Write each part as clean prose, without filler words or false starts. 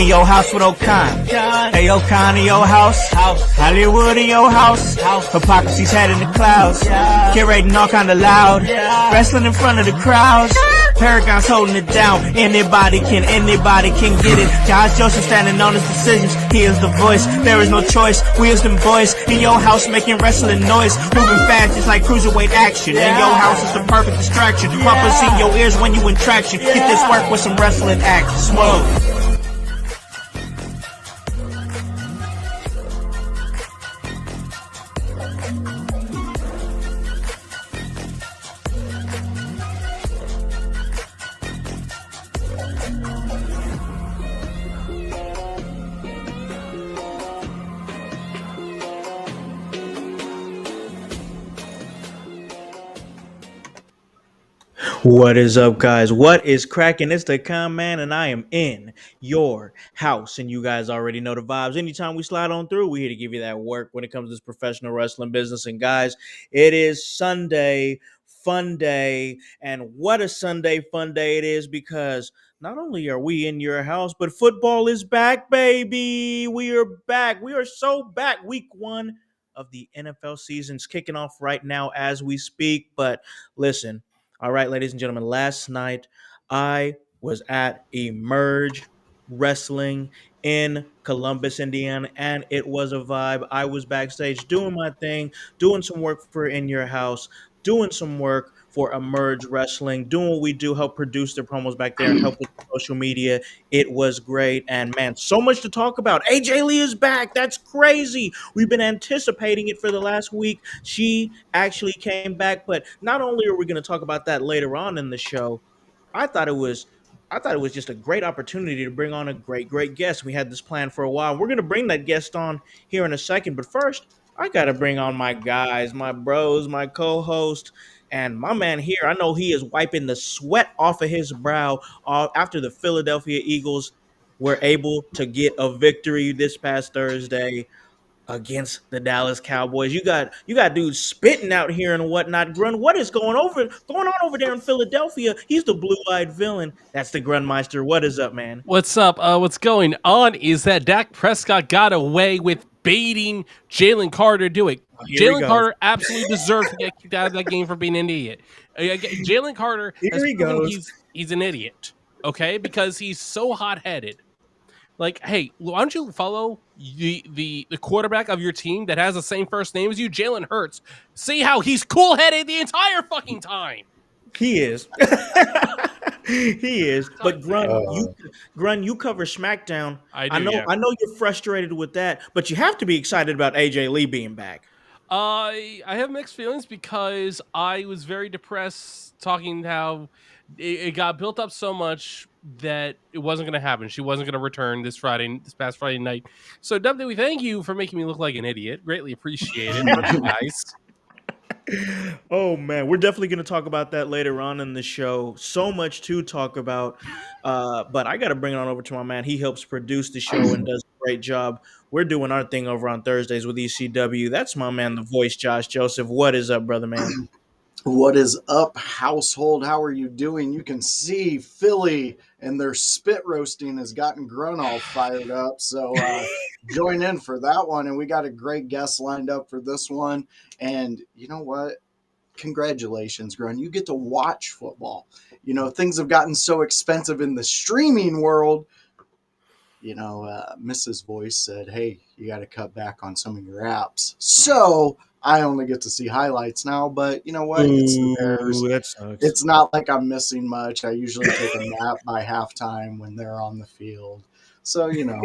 in your house with O'Con. Hey, O'Con in your house. Hollywood in your house. Hypocrisy's head in the clouds. Curating all kind of loud. Wrestling in front of the crowds. Paragon's holding it down. Anybody can get it. Josh Joseph standing on his decisions. He is the voice. There is no choice. We is them boys in your house making wrestling noise. Moving fast just like cruiserweight action. In your house is the perfect distraction. Pumpers in your ears when you in traction. Get this work with some wrestling action. Smoke. What is up, guys? What is cracking? It's the Con Man, and I am in your house. And you guys already know the vibes. Anytime we slide on through, we're here to give you that work when it comes to this professional wrestling business. And guys, it is Sunday, fun day. And what a Sunday, fun day it is, because not only are we in your house, but football is back, baby. We are back. We are so back. Week 1 of the NFL season's kicking off right now as we speak. But listen. All right, ladies and gentlemen, last night I was at Emerge Wrestling in Columbus, Indiana, and it was a vibe. I was backstage doing my thing, doing some work for In Your House, doing some work for Emerge Wrestling, doing what we do, help produce their promos back there and help with social media. It was great. And man, so much to talk about. AJ Lee is back. That's crazy. We've been anticipating it for the last week. She actually came back. But not only are we going to talk about that later on in the show, I thought it was just a great opportunity to bring on a great guest. We had this plan for a while. We're going to bring that guest on here in a second. But first, I got to bring on my guys, my bros, my co-host, and my man here. I know he is wiping the sweat off of his brow after the Philadelphia Eagles were able to get a victory this past Thursday against the Dallas Cowboys. You got dudes spitting out here and whatnot. Grun, what is going on over there in Philadelphia? He's the blue-eyed villain. That's the Grunmeister. What is up, man? What's up? What's going on is that Dak Prescott got away with baiting Jalen Carter to do it. Jalen Carter absolutely deserved to get kicked out of that game for being an idiot. Jalen Carter, he's an idiot, okay? Because he's so hot-headed. Like, hey, why don't you follow the quarterback of your team that has the same first name as you, Jalen Hurts? See how he's cool-headed the entire fucking time. He is. He is. But Grun, you cover SmackDown. I know you're frustrated with that, but you have to be excited about AJ Lee being back. I have mixed feelings because I was very depressed talking how it got built up so much that it wasn't going to happen. She wasn't going to return this past Friday night. So WWE, thank you for making me look like an idiot. Greatly appreciate it, guys. Oh man, we're definitely going to talk about that later on in the show. So much to talk about, but I got to bring it on over to my man. He helps produce the show and does a great job. We're doing our thing over on Thursdays with ECW. That's my man, the voice, Josh Joseph. What is up, brother man? What is up, household? How are you doing? You can see Philly and their spit roasting has gotten Grun all fired up. So join in for that one. And we got a great guest lined up for this one. And you know what? Congratulations, Grun. You get to watch football. You know, things have gotten so expensive in the streaming world. You know, Mrs. Voice said, hey, you got to cut back on some of your apps. So I only get to see highlights now, but you know what? It's the Bears. That sucks. It's not like I'm missing much. I usually take a nap by halftime when they're on the field. So, you know,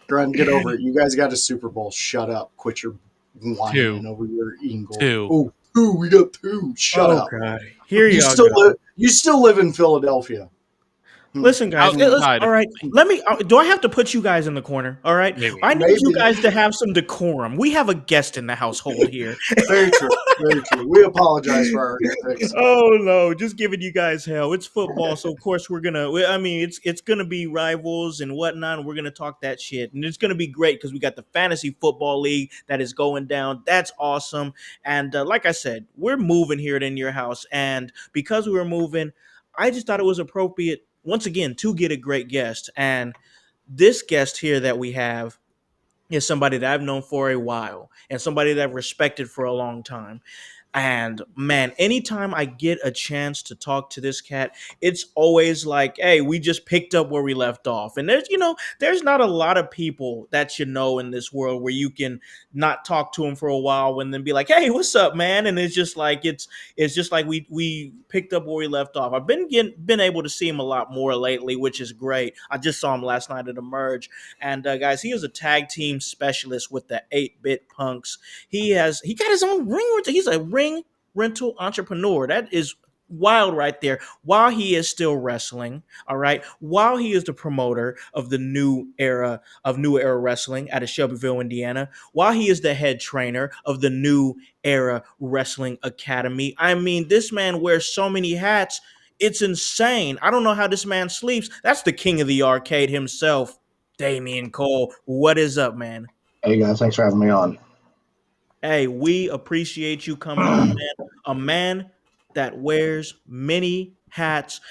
Grun, get over it. You guys got a Super Bowl. Shut up. Quit your whining over your Eagles. Two. Oh, we got 2. Shut up. God. Here you still live in Philadelphia. Listen, guys. All right. Let me. Do I have to put you guys in the corner? All right. Maybe. I need you guys to have some decorum. We have a guest in the household here. Very true. Very true. We apologize for our mistakes. Oh no, just giving you guys hell. It's football, so of course we're gonna. I mean, it's gonna be rivals and whatnot. And we're gonna talk that shit, and it's gonna be great because we got the fantasy football league that is going down. That's awesome. And like I said, we're moving here in your house, and because we were moving, I just thought it was appropriate once again to get a great guest. And this guest here that we have is somebody that I've known for a while and somebody that I've respected for a long time. And man, anytime I get a chance to talk to this cat, it's always like, hey, we just picked up where we left off. And there's not a lot of people that you know in this world where you can not talk to them for a while and then be like, hey, what's up, man? And it's just like we picked up where we left off. I've been able to see him a lot more lately, which is great. I just saw him last night at Emerge. And guys, he is a tag team specialist with the 8-Bit Punks. He got his own ring rental. He's a ring rental entrepreneur. That is wild right there. While he is still wrestling, all right, while he is the promoter of the New Era Wrestling out of Shelbyville, Indiana, while he is the head trainer of the New Era Wrestling Academy. I mean, this man wears so many hats. It's insane. I don't know how this man sleeps. That's the king of the arcade himself, Damian Cole. What is up, man? Hey guys, thanks for having me on. Hey, we appreciate you coming on, man. A man that wears many hats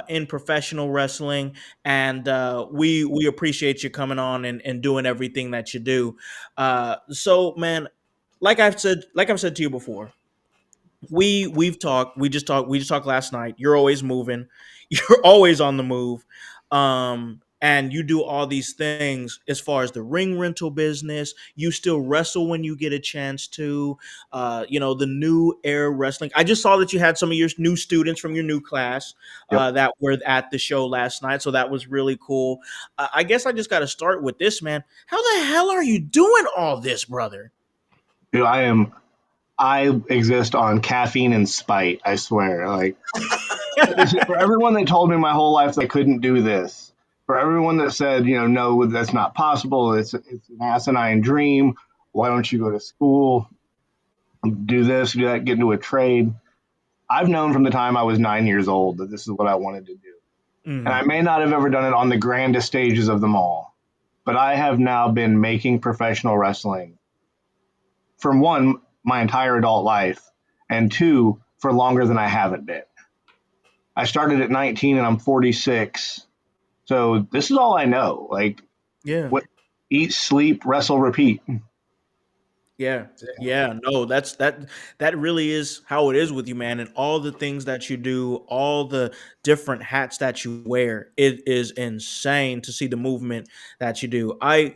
in professional wrestling, and we appreciate you coming on and doing everything that you do. So, man, like I've said to you before, we just talked last night. You're always moving. You're always on the move. And you do all these things as far as the ring rental business. You still wrestle when you get a chance to. The New Era Wrestling. I just saw that you had some of your new students from your new class Yep. that were at the show last night, so that was really cool. I guess I just got to start with this, man. How the hell are you doing all this, brother? Dude, I exist on caffeine and spite, I swear. Like for everyone that told me my whole life that I couldn't do this, for everyone that said, no, that's not possible, it's an asinine dream. Why don't you go to school, do this, do that, get into a trade? I've known from the time I was 9 years old that this is what I wanted to do. And I may not have ever done it on the grandest stages of them all, but I have now been making professional wrestling from one, my entire adult life, and two, for longer than I haven't been. I started at 19 and I'm 46. So this is all I know. Like, Yeah. what? Eat, sleep, wrestle, repeat. Yeah. Yeah. No, that really is how it is with you, man. And all the things that you do, all the different hats that you wear, it is insane to see the movement that you do. I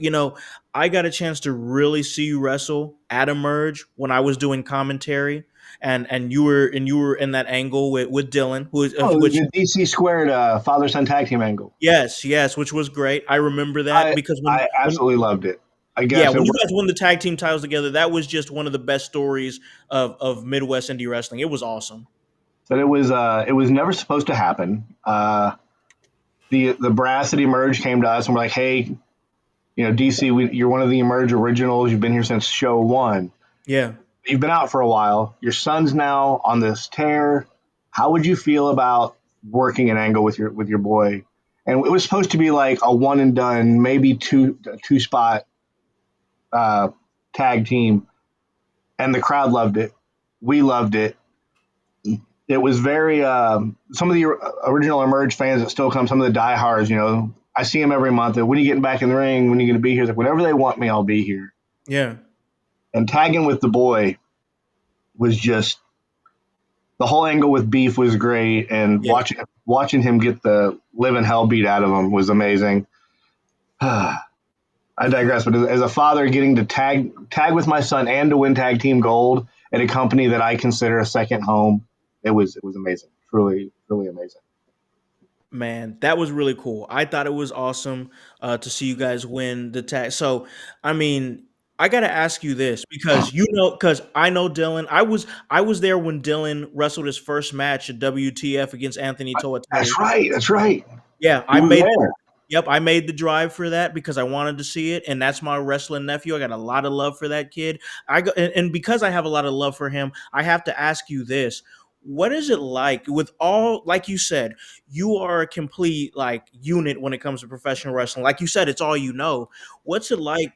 got a chance to really see you wrestle at Emerge when I was doing commentary. And you were in that angle with Dylan, Oh, which the DC squared father son tag team angle. yes, which was great. I remember that I because I when absolutely loved it. I yeah, guess it when you was guys won the tag team titles together, that was just one of the best stories of Midwest indie wrestling. It was awesome. that it was never supposed to happen. The brass at Emerge came to us and were like, hey, DC, you're one of the Emerge originals. You've been here since show one. Yeah. You've been out for a while. Your son's now on this tear. How would you feel about working an angle with your boy? And it was supposed to be like a one and done, maybe two spot uh, tag team, and the crowd loved it. We loved it. It was very some of the original Emerge fans that still come, some of the diehards. I see them every month. When are you getting back in the ring? When are you going to be here? It's like, whenever they want me, I'll be here. Yeah. And tagging with the boy was just the whole angle with Beef was great, and Yeah. watching him get the living hell beat out of him was amazing. I digress, but as a father, getting to tag with my son and to win tag team gold at a company that I consider a second home, it was amazing, truly amazing. Man, that was really cool. I thought it was awesome to see you guys win the tag. So, I mean, I got to ask you this because I know Dylan. I was there when Dylan wrestled his first match at WTF against Anthony Toa Terry. That's right. That's right. Yeah, You were there. Yep, I made the drive for that because I wanted to see it, and that's my wrestling nephew. I got a lot of love for that kid. And because I have a lot of love for him, I have to ask you this: what is it like with all, like you said, you are a complete like unit when it comes to professional wrestling. Like you said, it's all you know. What's it like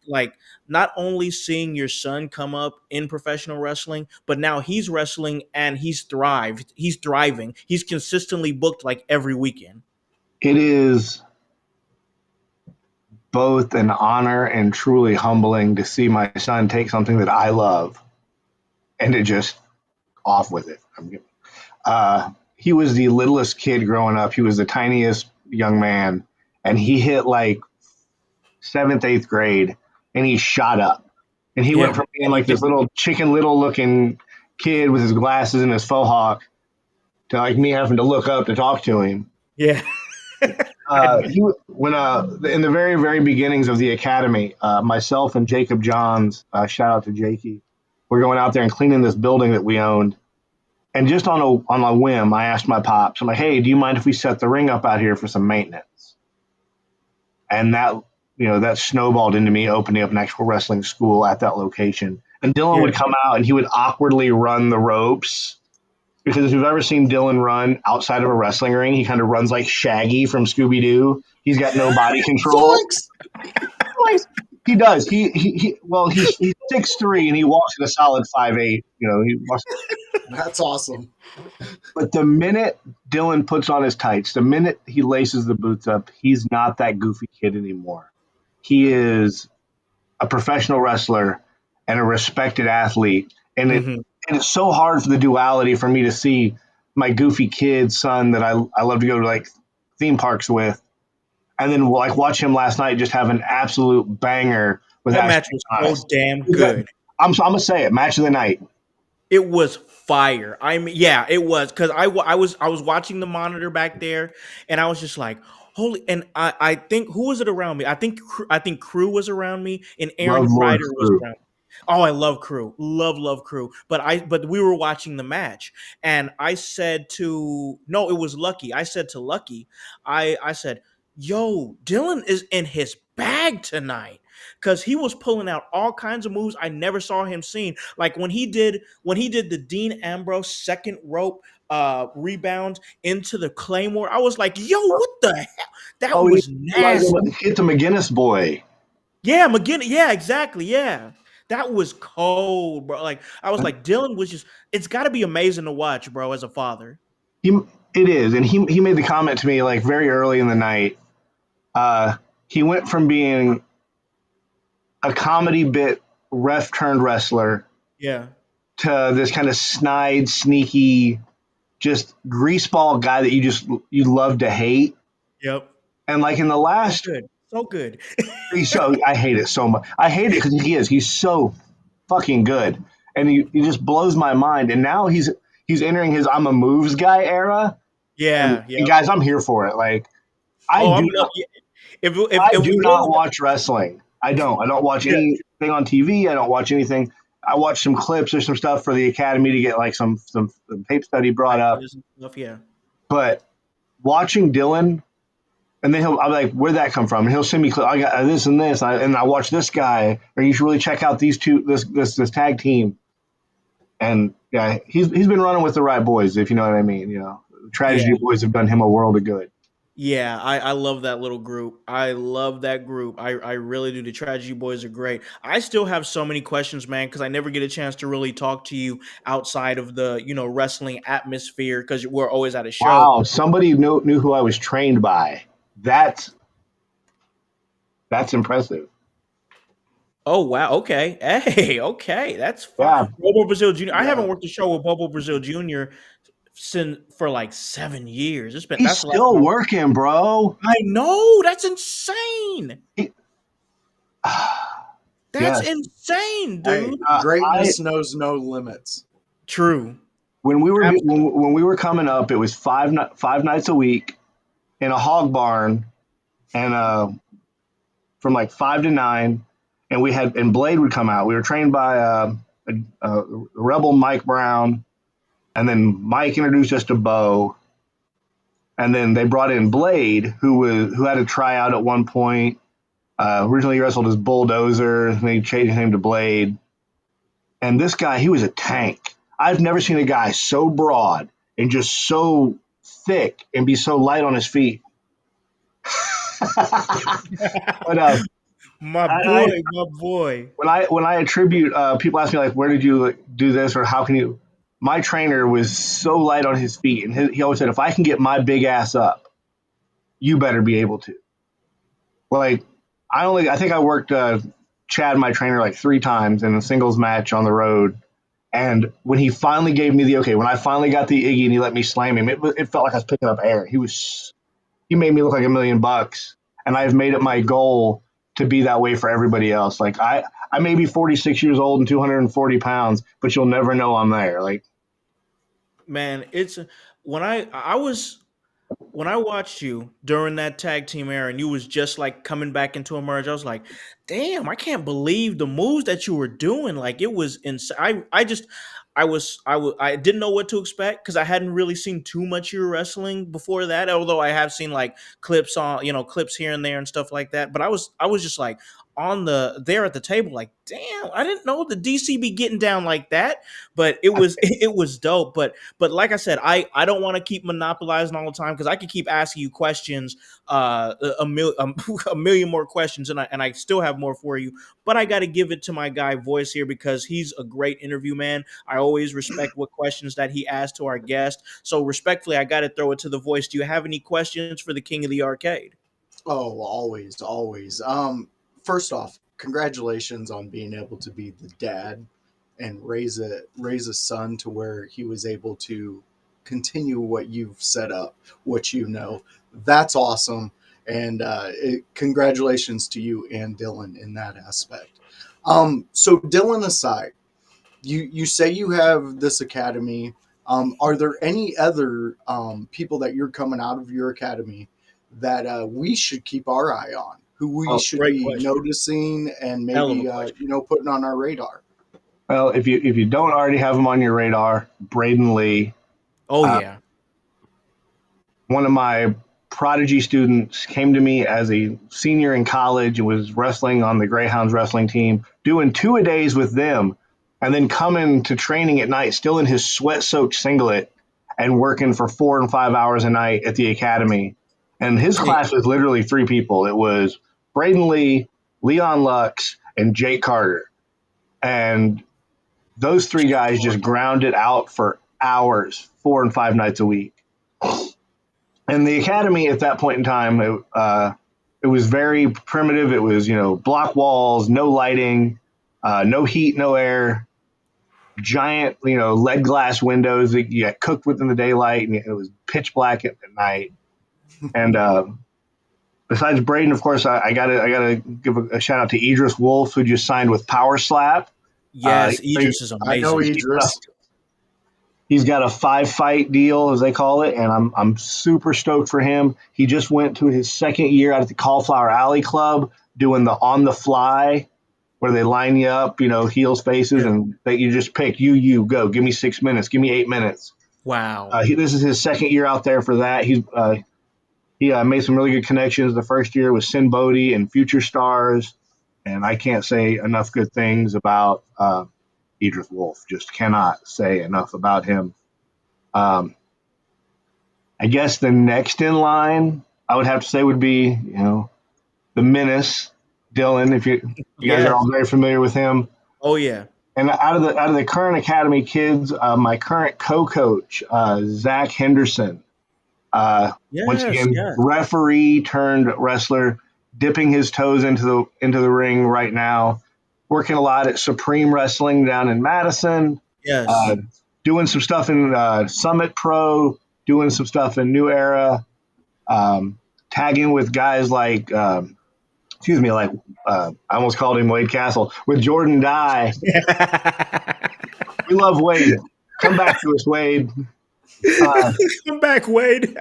not only seeing your son come up in professional wrestling, but now he's wrestling and he's thriving. He's consistently booked like every weekend. It is. both an honor and truly humbling to see my son take something that I love and to just off with it. He was the littlest kid growing up. He was the tiniest young man, and he hit like seventh, eighth grade, and he shot up. And he went from being like this little Chicken Little looking kid with his glasses and his faux hawk to like me having to look up to talk to him. Yeah. When in the very, very beginnings of the academy, myself and Jacob Johns, shout out to Jakey, we're going out there and cleaning this building that we owned. And just on a whim, I asked my pops, I'm like, hey, do you mind if we set the ring up out here for some maintenance? And that snowballed into me opening up an actual wrestling school at that location. And Dylan would come out and he would awkwardly run the ropes. Because if you've ever seen Dylan run outside of a wrestling ring, he kind of runs like Shaggy from Scooby-Doo. He's got no body control. He does. He's 6'3" and he walks at a solid 5'8". That's awesome. But the minute Dylan puts on his tights, the minute he laces the boots up, he's not that goofy kid anymore. He is a professional wrestler and a respected athlete. And it's so hard for the duality for me to see my goofy kid son that I love to go to like theme parks with. And then like watch him last night just have an absolute banger with that match was so damn good. I'm gonna say it, match of the night. It was fire. I mean, yeah, it was because I was watching the monitor back there, and I was just like, holy. And I think who was it around me? I think Crew was around me, and Aaron Ryder was around me. Oh, I love Crew, love Crew. But we were watching the match, and I said it was Lucky. I said to Lucky, I said, yo, Dylan is in his bag tonight. Because he was pulling out all kinds of moves I never saw him seeing. Like when he did the Dean Ambrose second rope rebound into the Claymore, I was like, yo, what the hell? That was nasty. Hit the McGinnis boy. Yeah, McGinnis. Yeah, exactly. Yeah. That was cold, bro. Like I was like, Dylan was just, it's gotta be amazing to watch, bro, as a father. It is. And he made the comment to me like very early in the night. He went from being a comedy bit ref turned wrestler to this kind of snide, sneaky, just greaseball guy that you love to hate. Yep. And like in the last, so good. I hate it so much. I hate it because he's so fucking good, and he just blows my mind. And now he's entering his I'm a moves guy era. Yeah, and guys, I'm here for it. Like I do not watch wrestling. I don't watch anything on TV. I don't watch anything. I watch some clips or some stuff for the academy to get like some tape study brought up. Yeah. But watching Dylan, and then I'm like, where'd that come from? And he'll send me clips. I got this and this, and I watch this guy, or you should really check out these two, this tag team. And yeah, he's been running with the right boys, if you know what I mean. Tragedy Boys have done him a world of good. Yeah, I love that little group. I love that group. I really do. The Tragedy Boys are great. I still have so many questions, man, because I never get a chance to really talk to you outside of the, wrestling atmosphere because we're always at a show. Wow, somebody knew who I was trained by. That's impressive. Oh, wow. Okay. Hey, okay. That's fun. Yeah. Bobo Brazil Jr. I haven't worked a show with Bobo Brazil Jr. for like 7 years. He's still working, bro. I know. That's insane. That's insane, dude. Hey, greatness knows no limits. True. When we were coming up, it was five nights a week in a hog barn, and from like 5 to 9, and Blade would come out. We were trained by Rebel Mike Brown. And then Mike introduced us to Bo, and then they brought in Blade, who had a tryout at one point. Originally, he wrestled as Bulldozer, and they changed his name to Blade. And this guy, he was a tank. I've never seen a guy so broad and just so thick and be so light on his feet. But my boy. When I attribute, people ask me like, where did you do this, or how can you? My trainer was so light on his feet, and he always said, if I can get my big ass up, you better be able to. Like, I think I worked Chad, my trainer, like 3 times in a singles match on the road. And when he finally gave me the okay, when I finally got the Iggy and he let me slam him, it felt like I was picking up air. He made me look like $1,000,000, and I've made it my goal to be that way for everybody else. Like I may be 46 years old and 240 pounds, but you'll never know I'm there. Like, Man, it's when I was when I watched you during that tag team era and you was just like coming back into a merge, I was like, damn, I can't believe the moves that you were doing. Like it was insane. I didn't know what to expect because I hadn't really seen too much of your wrestling before that. Although I have seen like clips on, clips here and there and stuff like that. But I was just like on the there at the table, like, damn, I didn't know the DC be getting down like that. But it was it was dope. But like I said, I don't want to keep monopolizing all the time because I could keep asking you questions, a million more questions, and I still have more for you. But I got to give it to my guy Voice here because he's a great interview man. I always respect what questions that he asks to our guest. So respectfully, I got to throw it to the Voice. Do you have any questions for the King of the Arcade? Oh, always, always. First off, congratulations on being able to be the dad and raise a son to where he was able to continue what you've set up, what you know. That's awesome, and congratulations to you and Dylan in that aspect. So Dylan aside, you say you have this academy. Are there any other people that you're coming out of your academy that we should keep our eye on, who we Oh, should great be question. noticing and Hell of maybe a question. putting on our radar? well, if you don't already have him on your radar, Braden Lee, Oh uh, yeah. one of my prodigy students, came to me as a senior in college and was wrestling on the Greyhounds wrestling team, doing 2-a-days with them, and then coming to training at night, still in his sweat-soaked singlet, and working for 4 and 5 hours a night at the academy. And his Hey, class was literally 3 people. It was Braden Lee, Leon Lux, and Jake Carter. And those 3 guys just ground it out for hours, 4 and 5 nights a week. And the academy at that point in time, it was very primitive. It was, block walls, no lighting, no heat, no air, giant, lead glass windows that you get cooked within the daylight, and it was pitch black at night. And besides Braden, of course, I gotta give a shout out to Idris Wolf, who just signed with Power Slap. yes, Idris is I know amazing. Idris. He's got a 5-fight deal, as they call it, and I'm super stoked for him. He just went to his second year out at the Cauliflower Alley Club doing the on the fly, where they line you up, heels, faces, Yeah. and that you just pick you go. Give me 6 minutes. Give me 8 minutes. Wow. This is his second year out there for that. He made some really good connections the first year with Sin Bodhi and Future Stars, and I can't say enough good things about Idris Wolf. Just cannot say enough about him. Um, I guess the next in line I would have to say would be, the Menace, Dylan. If you guys are Yes. all very familiar with him. Oh yeah. And out of the current academy kids, my current co-coach, Zach Henderson, once Yes. again, Yes. referee turned wrestler, dipping his toes into the ring right now, working a lot at Supreme Wrestling down in Madison, Yes. uh, doing some stuff in Summit Pro, doing some stuff in New Era, tagging with guys like, like I almost called him Wade Castle, with Jordan Dye. We love Wade. Come back to us, Wade. Come back, Wade.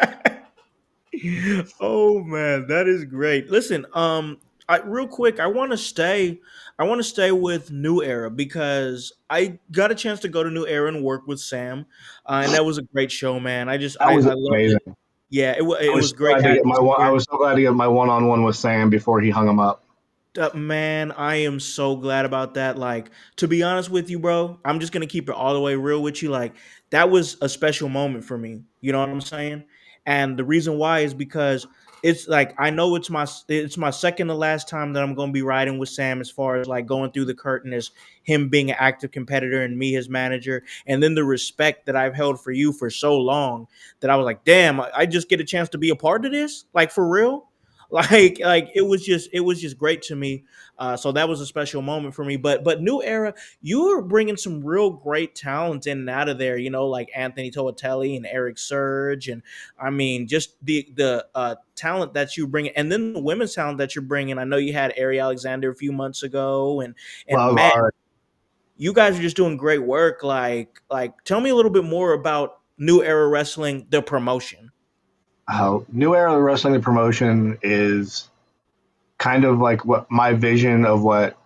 Oh man, that is great. Listen, real quick, I want to stay with New Era because I got a chance to go to New Era and work with Sam, and that was a great show, man. That was I loved amazing. it. Yeah, it I was was so great glad to get I atmosphere. was so glad to get my one-on-one with Sam before he hung him up. Man, I am so glad about that. Like, to be honest with you, bro, I'm just gonna keep it all the way real with you. Like, that was a special moment for me. You know what I'm saying? And the reason why is because it's like I know it's my second to last time that I'm gonna be riding with Sam as far as like going through the curtain as him being an active competitor and me his manager, and then the respect that I've held for you for so long that I was like, damn, I just get a chance to be a part of this, like for real. Like it was just great to me. So that was a special moment for me. But New Era, you are bringing some real great talent in and out of there. Like Anthony Toatelli and Eric Surge, and I mean just the talent that you bring, and then the women's talent that you're bringing. I know you had Ari Alexander a few months ago, and Love man, art. you guys are just doing great work. Like tell me a little bit more about New Era Wrestling, the promotion. New Era Wrestling, the promotion, is kind of like what my vision of what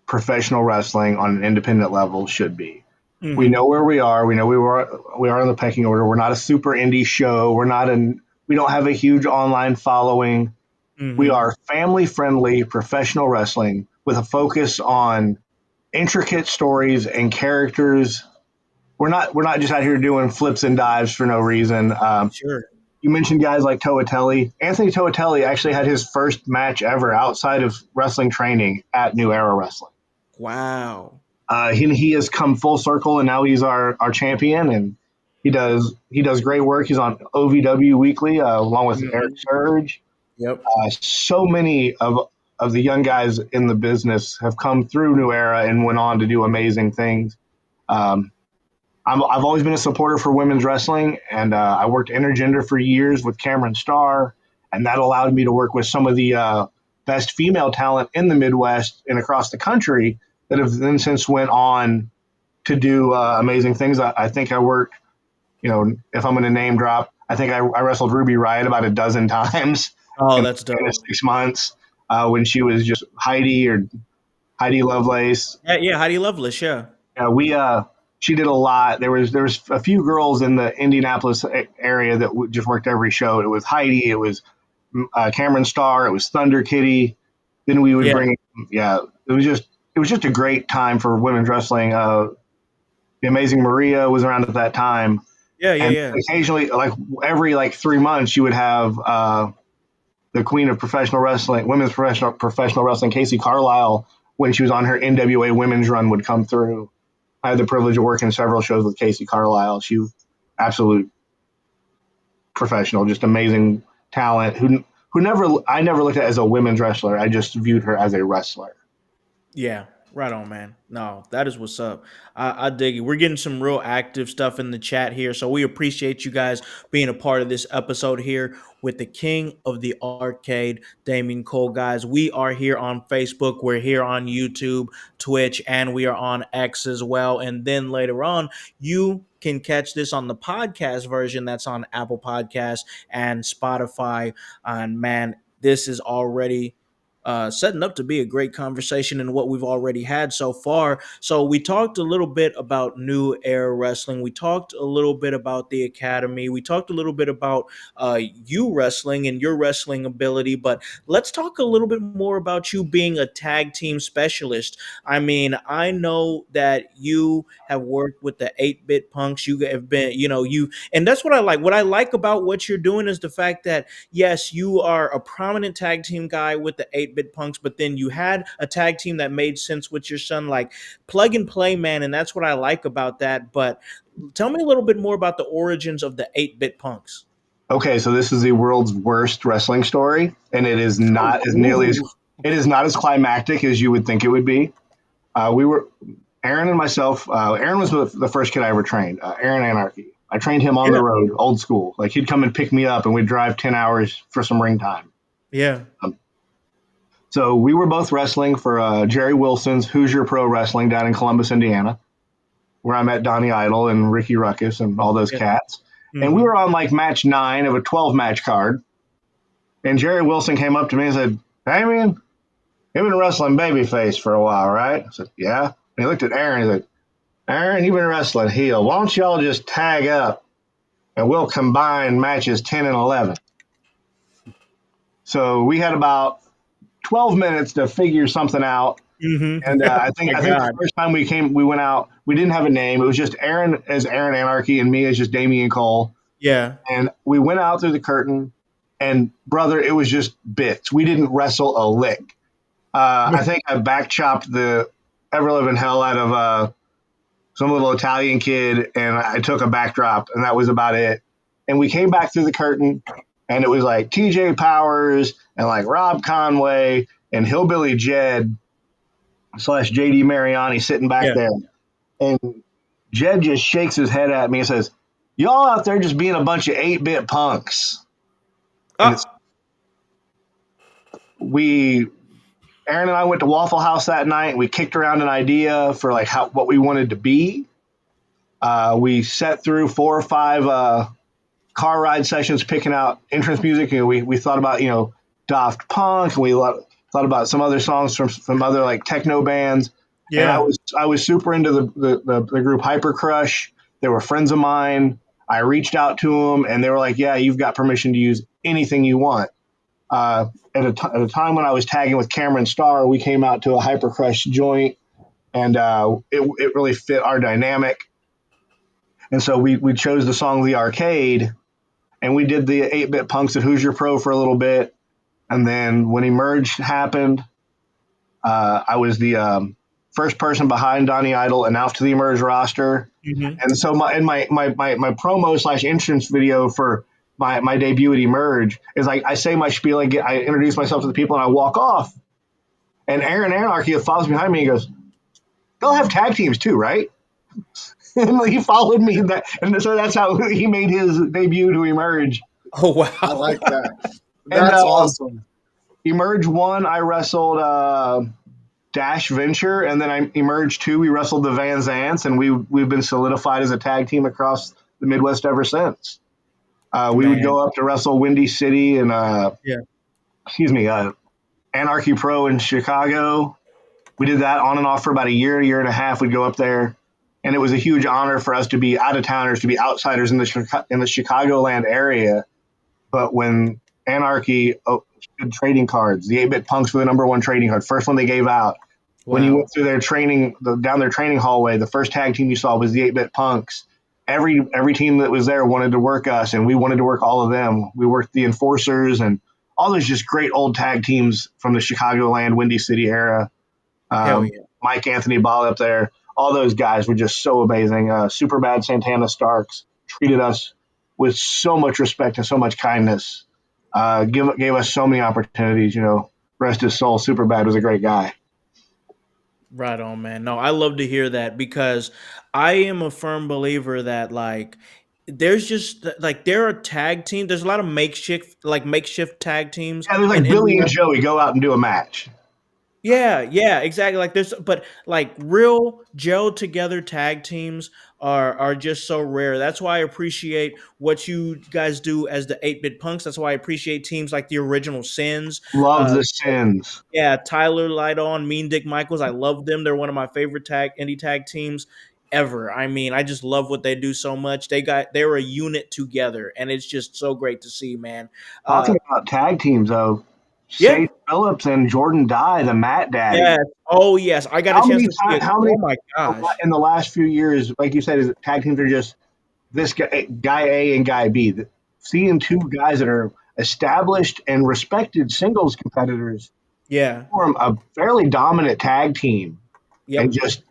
professional wrestling on an independent level should be. We Mm-hmm. know where we are. We know we are in the pecking order. We're not a super indie show. We don't have a huge online following. We Mm-hmm. are family friendly professional wrestling with a focus on intricate stories and characters. We're not just out here doing flips and dives for no reason. Sure. You mentioned guys like Toatelli. Anthony Toatelli actually had his first match ever outside of wrestling training at New Era Wrestling. Wow. He has come full circle, and now he's our champion, and he does great work. He's on OVW Weekly along with Eric Mhm. Surge. Yep. So many of the young guys in the business have come through New Era and went on to do amazing things. Um, I've always been a supporter for women's wrestling, and I worked intergender for years with Cameron Starr, and that allowed me to work with some of the best female talent in the Midwest and across the country that have then since went on to do amazing things. I think I worked, if I'm going to name drop, I think I wrestled Ruby Riott about a dozen times Oh, in that's dope. 6 months when she was just Heidi Lovelace. Yeah, yeah. Heidi Lovelace. Yeah. We She did a lot. There was a few girls in the Indianapolis area that just worked every show. It was Heidi, it was Cameron Starr, it was Thunder Kitty. Then we would Yeah. bring, yeah, it was just a great time for women's wrestling. The Amazing Maria was around at that time, Yeah. Yeah. and Yeah. occasionally, like every 3 months, you would have the queen of professional wrestling, women's professional wrestling, Casey Carlisle, when she was on her NWA women's run, would come through. I had the privilege of working several shows with Casey Carlisle. She absolute professional, just amazing talent I never looked at as a women's wrestler. I just viewed her as a wrestler. Yeah, right on, man. No, that is what's up. I dig it. We're getting some real active stuff in the chat here, so we appreciate you guys being a part of this episode here with the king of the arcade, Damian Cole. Guys, we are here on Facebook, we're here on YouTube, Twitch, and we are on X as well. And then later on, you can catch this on the podcast version that's on Apple Podcasts and Spotify. And man, this is already setting up to be a great conversation and what we've already had so far. So we talked a little bit about New Era Wrestling. We talked a little bit about the academy. We talked a little bit about you wrestling and your wrestling ability. But let's talk a little bit more about you being a tag team specialist. I mean, I know that you have worked with the 8-bit punks. You have been, and that's what I like. What I like about what you're doing is the fact that yes, you are a prominent tag team guy with the 8-bit punks, but then you had a tag team that made sense with your son, like plug and play, man. And that's what I like about that. But tell me a little bit more about the origins of the 8-bit punks. Okay, so this is the world's worst wrestling story, and it is not as nearly as Ooh. it is not as climactic as you would think it would be. We were Aaron and myself. Aaron was the first kid I ever trained. Aaron Anarchy. I trained him on Yeah. the road, old school. Like he'd come and pick me up, and we'd drive 10 hours for some ring time. Yeah. So we were both wrestling for Jerry Wilson's Hoosier Pro Wrestling down in Columbus, Indiana, where I met Donnie Idol and Ricky Ruckus and all those Yeah. cats. And we Mhm. were on match 9 of a 12-match card. And Jerry Wilson came up to me and said, "Damian, you've been wrestling babyface for a while, right?" I said, "Yeah." And he looked at Aaron and said, "Aaron, you've been wrestling heel. Why don't y'all just tag up and we'll combine matches 10 and 11. So we had about 12 minutes to figure something out. Mhm. And I think My the God. first time we went out, we didn't have a name. It was just Aaron as Aaron Anarchy and me as just Damian Cole. Yeah. And we went out through the curtain, and brother, it was just bits. We didn't wrestle a lick. I think I back chopped the ever living hell out of some little Italian kid, and I took a backdrop, and that was about it. And we came back through the curtain, and it was like TJ Powers and like Rob Conway and Hillbilly Jed / JD Mariani sitting back Yeah. there. And Jed just shakes his head at me and says, "Y'all out there just being a bunch of 8-bit punks." And it's Aaron and I went to Waffle House that night. We kicked around an idea for like what we wanted to be. We sat through 4 or 5 car ride sessions picking out entrance music. And we thought about, Daft Punk, and we thought about some other songs from other like techno bands. Yeah. And I was super into the group Hyper Crush. They were friends of mine. I reached out to them, and they were like, "Yeah, you've got permission to use anything you want." At a time when I was tagging with Cameron Starr, we came out to a Hyper Crush joint, and it really fit our dynamic. And so we chose the song "The Arcade," and we did the 8-bit punks at Hoosier Pro for a little bit. And then when Emerge happened, I was the first person behind Donnie Idol announced to the Emerge roster. Mm-hmm. And so my promo / entrance video for my debut at Emerge is like I say my spiel, I introduce myself to the people, and I walk off. And Aaron Anarchy follows behind me and goes, "They'll have tag teams too, right?" And he followed me, and so that's how he made his debut to Emerge. Oh wow, I like that. That's awesome. Emerge 1, I wrestled Dash Venture, and then I Emerge 2, we wrestled the Van Zants, and we've been solidified as a tag team across the Midwest ever since. We would go up to wrestle Windy City and Anarchy Pro in Chicago. We did that on and off for about a year and a half. We'd go up there, and it was a huge honor for us to be out-of-towners, to be outsiders in the Chicagoland area. But when Anarchy trading cards, the 8-bit punks were the number 1 trading card, first one they gave out. Wow. When you went through their training, down their training hallway, the first tag team you saw was the 8-bit punks. Every team that was there wanted to work us, and we wanted to work all of them. We worked the Enforcers and all those just great old tag teams from the Chicagoland, Windy City era. Mike Anthony Ball up there. All those guys were just so amazing. Superbad Santana Starks treated us with so much respect and so much kindness. Gave us so many opportunities. Rest his soul. Superbad was a great guy. Right on, man. No, I love to hear that, because I am a firm believer that there's just there are tag teams. There's a lot of makeshift tag teams. Yeah, there's like Billy and Joey go out and do a match. Yeah, exactly. But real gel together tag teams are just so rare. That's why I appreciate what you guys do as the 8-bit punks. That's why I appreciate teams like the Original Sins. Love the Sins. Yeah, Tyler Lydon, Mean Dick Michaels. I love them. They're one of my favorite indie tag teams ever. I mean, I just love what they do so much. They're a unit together, and it's just so great to see, man. Talking about tag teams, though. Yeah. Sage Phillips and Jordan Dye, the Matt Daddy. Yes. Oh, yes. I got a chance to see it. Oh, my gosh. In the last few years, like you said, tag teams are just this guy A and guy B. Seeing 2 guys that are established and respected singles competitors form a fairly dominant tag team. Yep. And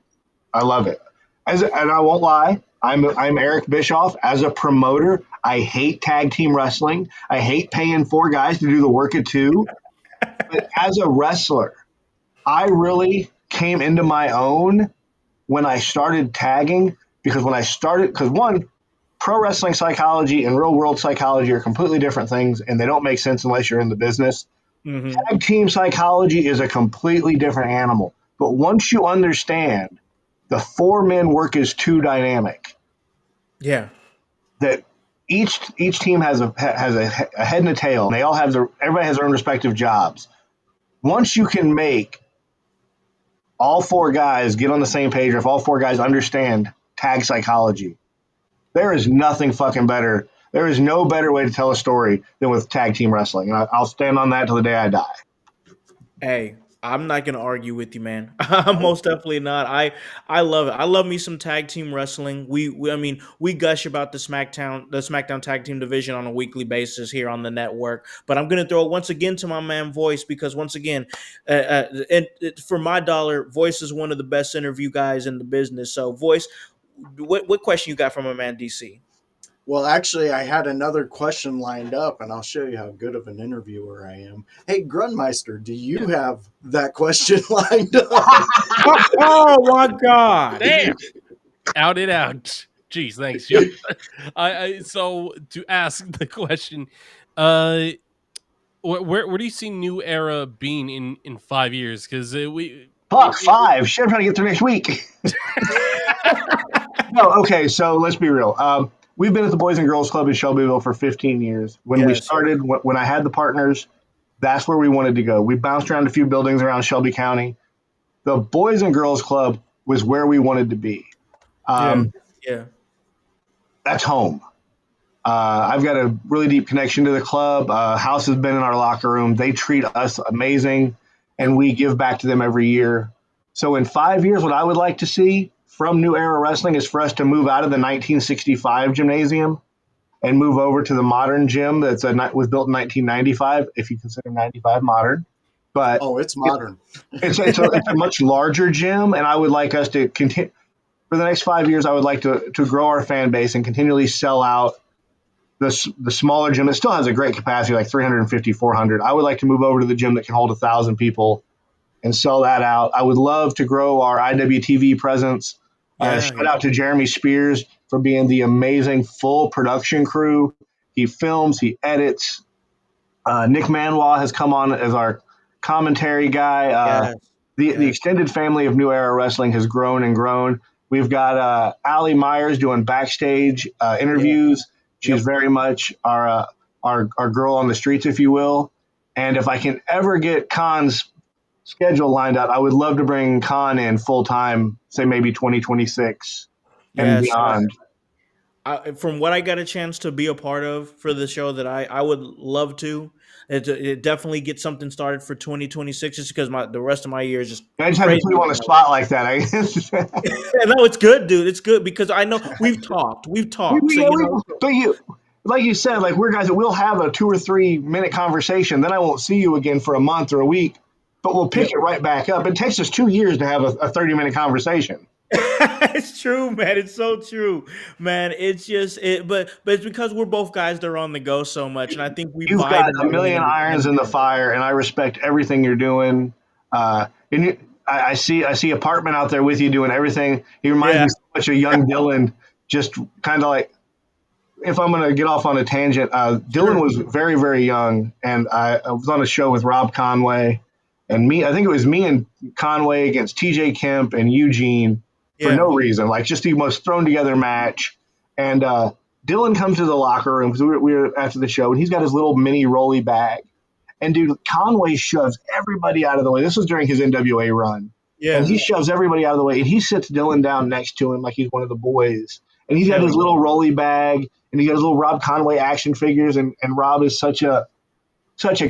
I love it. And I won't lie, I'm Eric Bischoff. As a promoter, I hate tag team wrestling. I hate paying 4 guys to do the work of 2. But as a wrestler, I really came into my own when I started tagging, because one, pro wrestling psychology and real world psychology are completely different things, and they don't make sense unless you're in the business. Mm-hmm. Tag team psychology is a completely different animal. But once you understand the 4-man work is 2 dynamic. Yeah. That each team has a head and a tail, and everybody has their own respective jobs. Once you can make all 4 guys get on the same page, or if all 4 guys understand tag psychology, there is nothing fucking better. There is no better way to tell a story than with tag team wrestling. And I'll stand on that till the day I die. Hey, I'm not going to argue with you, man. Most definitely not. I love it. I love me some tag team wrestling. We gush about the SmackDown tag team division on a weekly basis here on the network. But I'm going to throw it once again to my man Voice, because once again, for my dollar, Voice is one of the best interview guys in the business. So Voice, what question you got from my man DC? Well, actually, I had another question lined up, and I'll show you how good of an interviewer I am. Hey, Grunmeister, do you have that question lined up? Oh my God! Damn, out it out. Jeez, thanks, Joe. So to ask the question, uh, where do you see New Era being in 5 years? Because Fuck, 5. Shit, I'm trying to get through next week. No, okay, so let's be real. We've been at the Boys and Girls Club in Shelbyville for 15 years. When we Yes, started, when I had the partners, that's where we wanted to go. We bounced around a few buildings around Shelby County. The Boys and Girls Club was where we wanted to be. yeah, yeah. That's home. I've got a really deep connection to the club. Howse has been in our locker room. They treat us amazing, and we give back to them every year. So in 5 years, what I would like to see from New Era Wrestling is for us to move out of the 1965 gymnasium and move over to the modern gym was built in 1995, if you consider 95 modern. But Oh, it's modern. it's a much larger gym, and I would like us to continue for the next 5 years. I would like to grow our fan base and continually sell out the smaller gym that still has a great capacity, like 350, 400. I would like to move over to the gym that can hold 1,000 people and sell that out. I would love to grow our IWTV presence. Shout out to Jeremy Spears for being the amazing full production crew. He films, he edits. Nick Manois has come on as our commentary guy. The extended family of New Era Wrestling has grown and grown. We've got Allie Myers doing backstage interviews. She's very much our girl on the streets, if you will. And if I can ever get Khan's schedule lined up, I would love to bring Khan in full time, say maybe 2026 and beyond. From what I got a chance to be a part of for the show, that I would love to. It definitely get something started for 2026, just because the rest of my year is just I just crazy. had to put you on a spot like that. I guess. No, it's good, dude. It's good because I know we've talked. Like you said, like we're guys that we'll have a 2 or 3 minute conversation. Then I won't see you again for a month or a week, but we'll pick it right back up. It takes us 2 years to have a 30-minute conversation. It's true, man. It's so true, man. It's just but it's because we're both guys that are on the go so much, and I think you've got a million irons in the fire, and I respect everything you're doing. I see Apartment out there with you doing everything. He reminds me so much of young Dylan. Just kind of like, if I'm going to get off on a tangent, Dylan was very, very young, and I was on a show with Rob Conway, and me. I think it was me and Conway against TJ Kemp and Eugene. For no reason, like just the most thrown together match. And Dylan comes to the locker room because we were after the show, and he's got his little mini rolly bag. And dude, Conway shoves everybody out of the way. This was during his NWA run. Yeah. And he shoves everybody out of the way, and he sits Dylan down next to him like he's one of the boys. And he's got his little rolly bag, and he's got his little Rob Conway action figures, and Rob is such a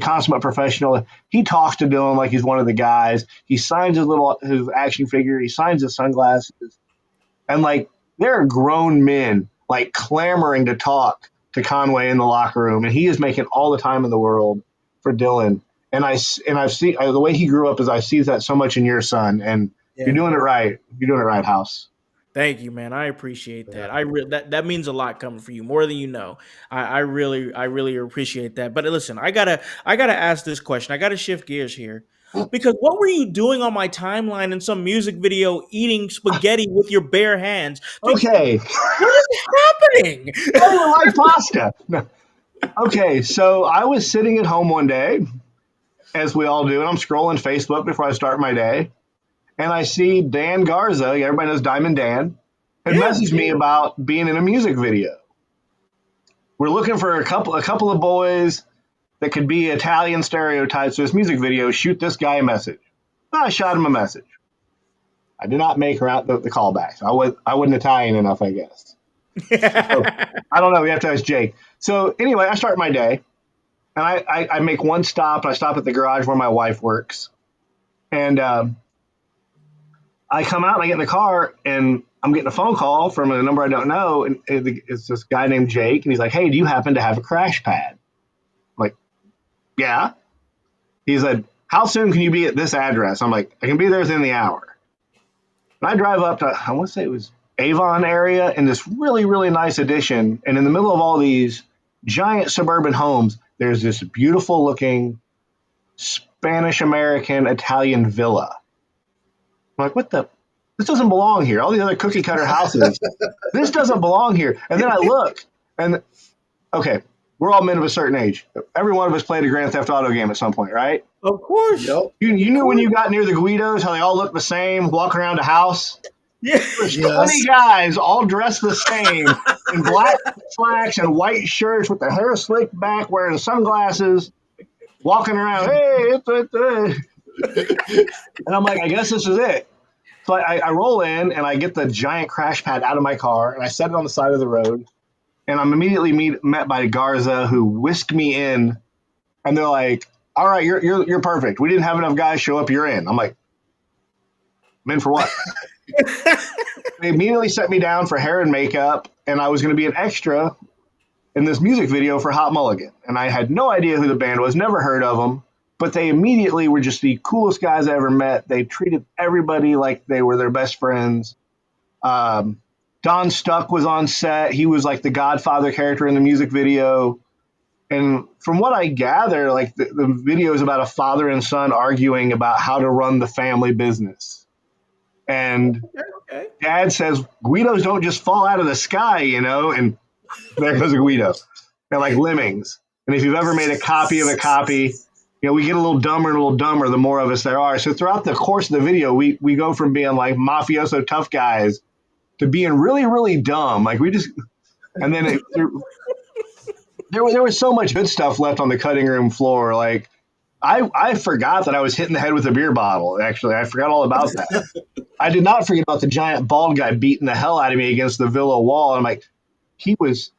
consummate professional. He talks to Dylan like he's one of the guys. He signs his action figure. He signs his sunglasses. And like, there are grown men like clamoring to talk to Conway in the locker room. And he is making all the time in the world for Dylan. And I've seen the way he grew up is I see that so much in your son, and you're doing it right. You're doing it right, Howse. Thank you, man. I appreciate that. That means a lot coming for you, more than you know. I really appreciate that. But listen, I gotta ask this question. I gotta shift gears here, because what were you doing on my timeline in some music video, eating spaghetti with your bare hands? Dude, okay, what is happening? I like pasta. No. Okay, so I was sitting at home one day, as we all do, and I'm scrolling Facebook before I start my day. And I see Dan Garza, everybody knows Diamond Dan, had messaged me about being in a music video. We're looking for a couple of boys that could be Italian stereotypes for this music video. Shoot this guy a message. I shot him a message. I did not make her out the callbacks. I wasn't Italian enough, I guess. So, I don't know. We have to ask Jake. So anyway, I start my day, and I make one stop. I stop at the garage where my wife works, and I come out and I get in the car, and I'm getting a phone call from a number I don't know. And it's this guy named Jake. And he's like, "Hey, do you happen to have a crash pad?" I'm like, "Yeah." He said, "How soon can you be at this address?" I'm like, "I can be there within the hour." And I drive up to, I want to say it was Avon area in this really, really nice addition. And in the middle of all these giant suburban homes, there's this beautiful looking Spanish American Italian villa. I'm like, what the? This doesn't belong here. All the other cookie cutter houses, this doesn't belong here. And then I look, and okay, we're all men of a certain age. Every one of us played a Grand Theft Auto game at some point, right? Of course. Yep. You knew when you got near the Guidos how they all look the same, walking around a house. Yeah. There's 20 guys all dressed the same in black slacks and white shirts with their hair slicked back, wearing sunglasses, walking around. Hey, and I'm like, I guess this is it. So I roll in and I get the giant crash pad out of my car and I set it on the side of the road. And I'm immediately met by Garza, who whisked me in. And they're like, all right, you're perfect. We didn't have enough guys show up. You're in. I'm like, I'm in for what? They immediately set me down for hair and makeup. And I was going to be an extra in this music video for Hot Mulligan. And I had no idea who the band was, never heard of them. But they immediately were just the coolest guys I ever met. They treated everybody like they were their best friends. Don Stuck was on set. He was like the Godfather character in the music video. And from what I gather, like the video is about a father and son arguing about how to run the family business. And Dad says, Guidos don't just fall out of the sky, you know, and there goes a Guido. They're like lemmings. And if you've ever made a copy of a copy, you know, we get a little dumber and a little dumber the more of us there are. So throughout the course of the video, we go from being like mafioso tough guys to being really, really dumb. Like we just, and then there was so much good stuff left on the cutting room floor. Like I forgot that I was hitting the head with a beer bottle. Actually, I forgot all about that. I did not forget about the giant bald guy beating the hell out of me against the villa wall. And I'm like, he was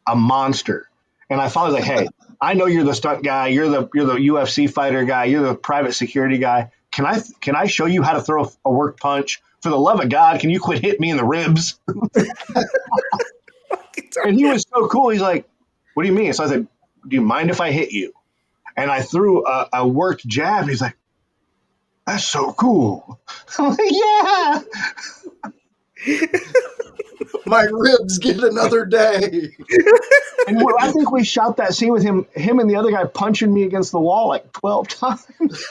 a monster. And I finally was like, hey, I know you're the stunt guy. You're the UFC fighter guy. You're the private security guy. Can I show you how to throw a work punch? For the love of God, can you quit hitting me in the ribs? And he was so cool. He's like, what do you mean? So I said, do you mind if I hit you? And I threw a worked jab. He's like, that's so cool. I'm like, yeah. My ribs get another day. And I think we shot that scene with him and the other guy punching me against the wall like 12 times.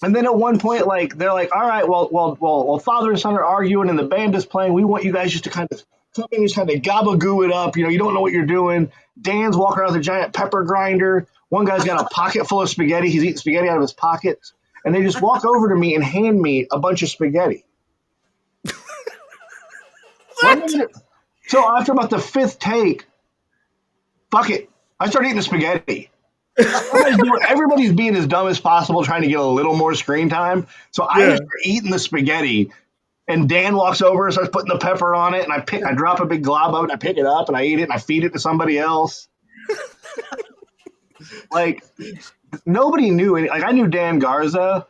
And then at one point, like they're like, all right, well, father and son are arguing and the band is playing. We want you guys just to kind of come in and just kind of gabagoo it up. You know, you don't know what you're doing. Dan's walking around with a giant pepper grinder. One guy's got a pocket full of spaghetti. He's eating spaghetti out of his pockets. And they just walk over to me and hand me a bunch of spaghetti. So after about the fifth take, fuck it, I started eating the spaghetti. Everybody's being as dumb as possible, trying to get a little more screen time. So I just start eating the spaghetti, and Dan walks over and starts putting the pepper on it, and I drop a big glob of it, and I pick it up, and I eat it, and I feed it to somebody else. Like nobody knew any. Like I knew Dan Garza,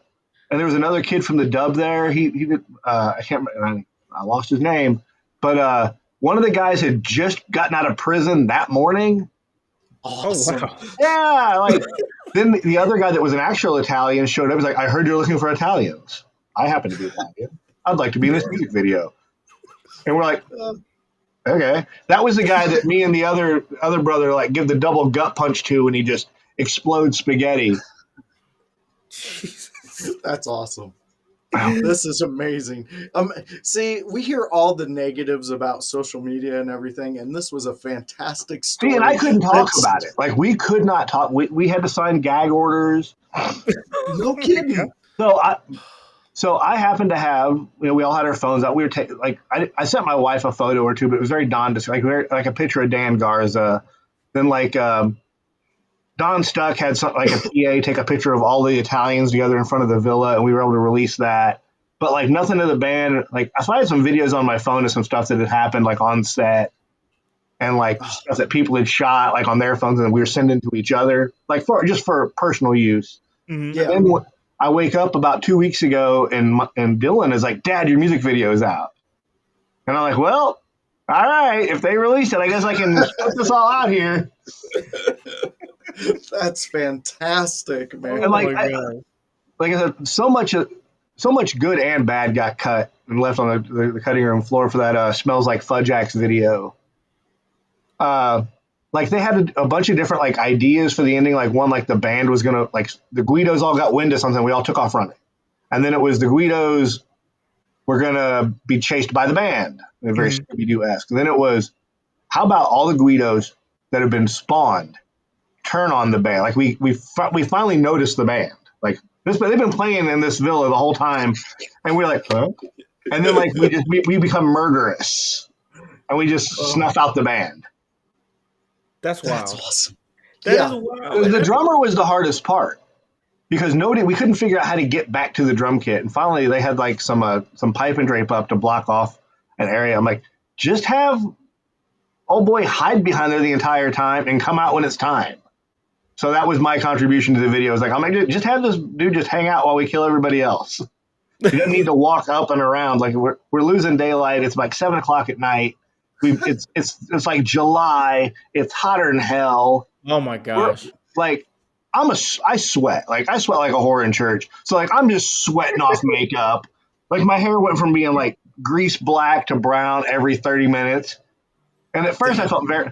and there was another kid from the dub there. He did. I can't remember. I lost his name, but one of the guys had just gotten out of prison that morning. Awesome. Oh, wow. Yeah, like then the other guy that was an actual Italian showed up. He's like, I heard you're looking for Italians. I happen to be Italian. I'd like to be in this music video. And we're like, okay. That was the guy that me and the other brother like give the double gut punch to, and he just explodes spaghetti. That's awesome. This is amazing. See, we hear all the negatives about social media and everything, and this was a fantastic story. See, and I couldn't talk about it. Like we could not talk. We had to sign gag orders. No kidding. So I happened to have, you know, we all had our phones out. We were taking, like, I sent my wife a photo or two, but it was very like a picture of Dan Garza. Then like Don Stuck had something like a PA take a picture of all the Italians together in front of the villa, and we were able to release that. But like nothing to the band. Like I had some videos on my phone of some stuff that had happened like on set, and like stuff that people had shot like on their phones, and we were sending to each other, like for personal use. Mm-hmm. Yeah. And then I wake up about 2 weeks ago, and Dylan is like, "Dad, your music video is out," and I'm like, "Well, all right, if they release it, I guess I can put this all out here." That's fantastic, man. And like I said, so much so much good and bad got cut and left on the cutting room floor for that Smells Like Fudge Axe video. Like they had a bunch of different like ideas for the ending. Like one, like the band was gonna like the Guidos all got wind of something. We all took off running, and then it was the Guidos were gonna be chased by the band. Very Scooby-Doo-esque. And then it was, how about all the Guidos that have been spawned turn on the band? Like we finally noticed the band. Like they've been playing in this villa the whole time, and we're like, huh? And then like we become murderous, and we just snuff out the band. That's wild. That's awesome. That is wild. The drummer was the hardest part because we couldn't figure out how to get back to the drum kit, and finally they had like some pipe and drape up to block off an area. I'm like, just have old boy hide behind there the entire time and come out when it's time. So that was my contribution to the video. It's like, I'm like, just have this dude just hang out while we kill everybody else. He doesn't need to walk up and around. Like we're losing daylight. It's like 7 o'clock at night. It's like July. It's hotter than hell. Oh my gosh! Like I sweat. Like I sweat like a whore in church. So like I'm just sweating off makeup. Like my hair went from being like grease black to brown every 30 minutes. And at first I felt very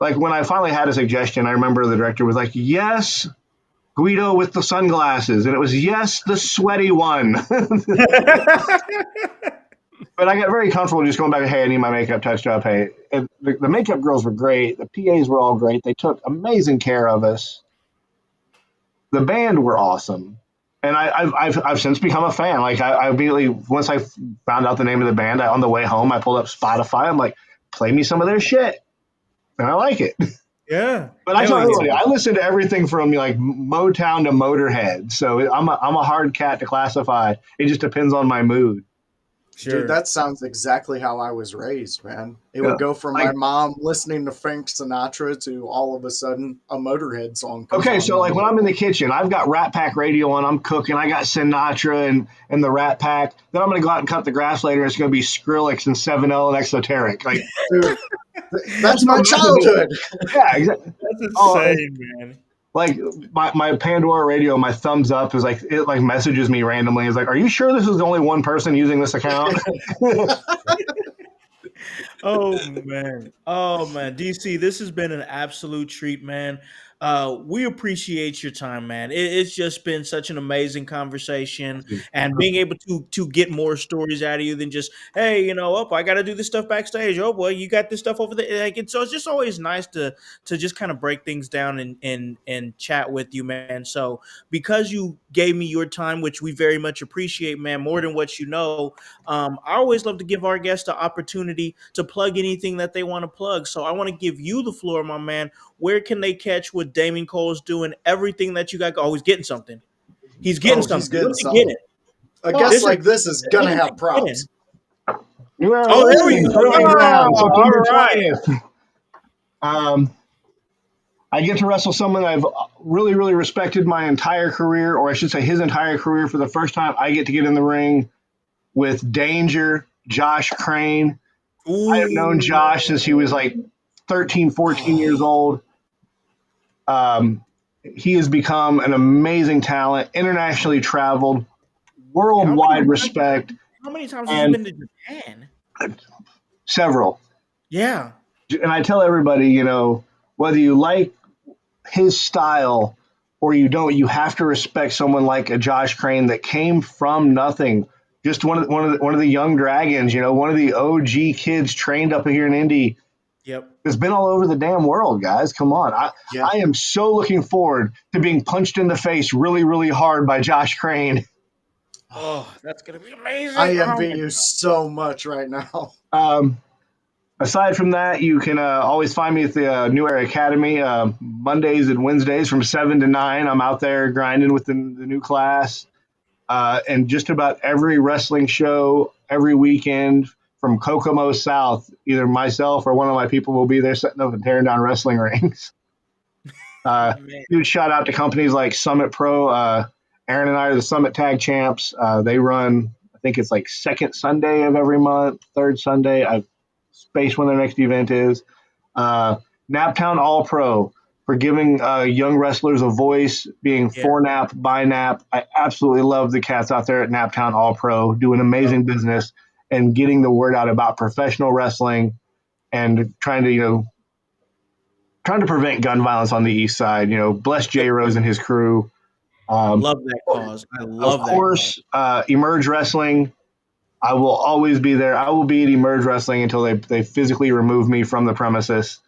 like when I finally had a suggestion. I remember the director was like, "Yes, Guido with the sunglasses," and it was yes, the sweaty one. But I got very comfortable just going back, hey, I need my makeup touched up. Hey, the makeup girls were great. The PAs were all great. They took amazing care of us. The band were awesome. And I've since become a fan. Like I immediately, once I found out the name of the band, on the way home, I pulled up Spotify. I'm like, play me some of their shit. And I like it. Yeah. But I tell everybody, I listen to everything from like Motown to Motorhead. So I'm a hard cat to classify. It just depends on my mood. Sure. Dude, that sounds exactly how I was raised, man. It would go from my mom listening to Frank Sinatra to all of a sudden a Motorhead song. Okay, so like when I'm in the kitchen, I've got Rat Pack radio on, I'm cooking, I got Sinatra and the Rat Pack. Then I'm going to go out and cut the grass later. It's going to be Skrillex and 7L and Exoteric. Like, dude, that's my childhood. Yeah, exactly. That's insane, man. Like my Pandora radio, my thumbs up is like, it like messages me randomly. It's like, are you sure this is the only one person using this account? Oh man, DC, this has been an absolute treat, man. We appreciate your time, man. It's just been such an amazing conversation, and being able to get more stories out of you than just, hey, I got to do this stuff backstage. Oh boy, you got this stuff over there. Like it's just always nice to just kind of break things down and chat with you, man. So because you gave me your time, which we very much appreciate, man, more than what you know. I always love to give our guests the opportunity to plug anything that they want to plug. So I want to give you the floor, my man. Where can they catch what Damian Cole's doing? Everything that you got. Oh, he's getting something. He's getting something. He's getting something. something. A guest like this is going to have props. Oh, there we go. September 20th. I get to wrestle someone I've really, really respected my entire career, or I should say his entire career. For the first time, I get to get in the ring with Danger, Josh Crane. Ooh. I have known Josh since he was like 13, 14 years old. He has become an amazing talent, internationally traveled, worldwide respect. How many times have you been to Japan? Several. Yeah. And I tell everybody, whether you like his style or you don't, you have to respect someone like a Josh Crane that came from nothing. Just one of the young dragons, one of the OG kids trained up here in Indy. Yep. It's been all over the damn world, guys. Come on. I am so looking forward to being punched in the face really, really hard by Josh Crane. Oh, that's going to be amazing. I envy you so much right now. Aside from that, you can always find me at the New Era Academy Mondays and Wednesdays from 7 to 9. I'm out there grinding with the new class. And just about every wrestling show every weekend from Kokomo South, either myself or one of my people will be there setting up and tearing down wrestling rings. Huge shout out to companies like Summit Pro. Aaron and I are the Summit Tag Champs. They run, I think it's like second Sunday of every month, third Sunday. I've spaced when their next event is. Naptown All Pro. for giving young wrestlers a voice, being for nap, by nap. I absolutely love the cats out there at Naptown All Pro doing amazing business and getting the word out about professional wrestling and trying to prevent gun violence on the east side. Bless J Rose and his crew. Love that cause. I love Of that course, Emerge Wrestling. I will always be there. I will be at Emerge Wrestling until they physically remove me from the premises.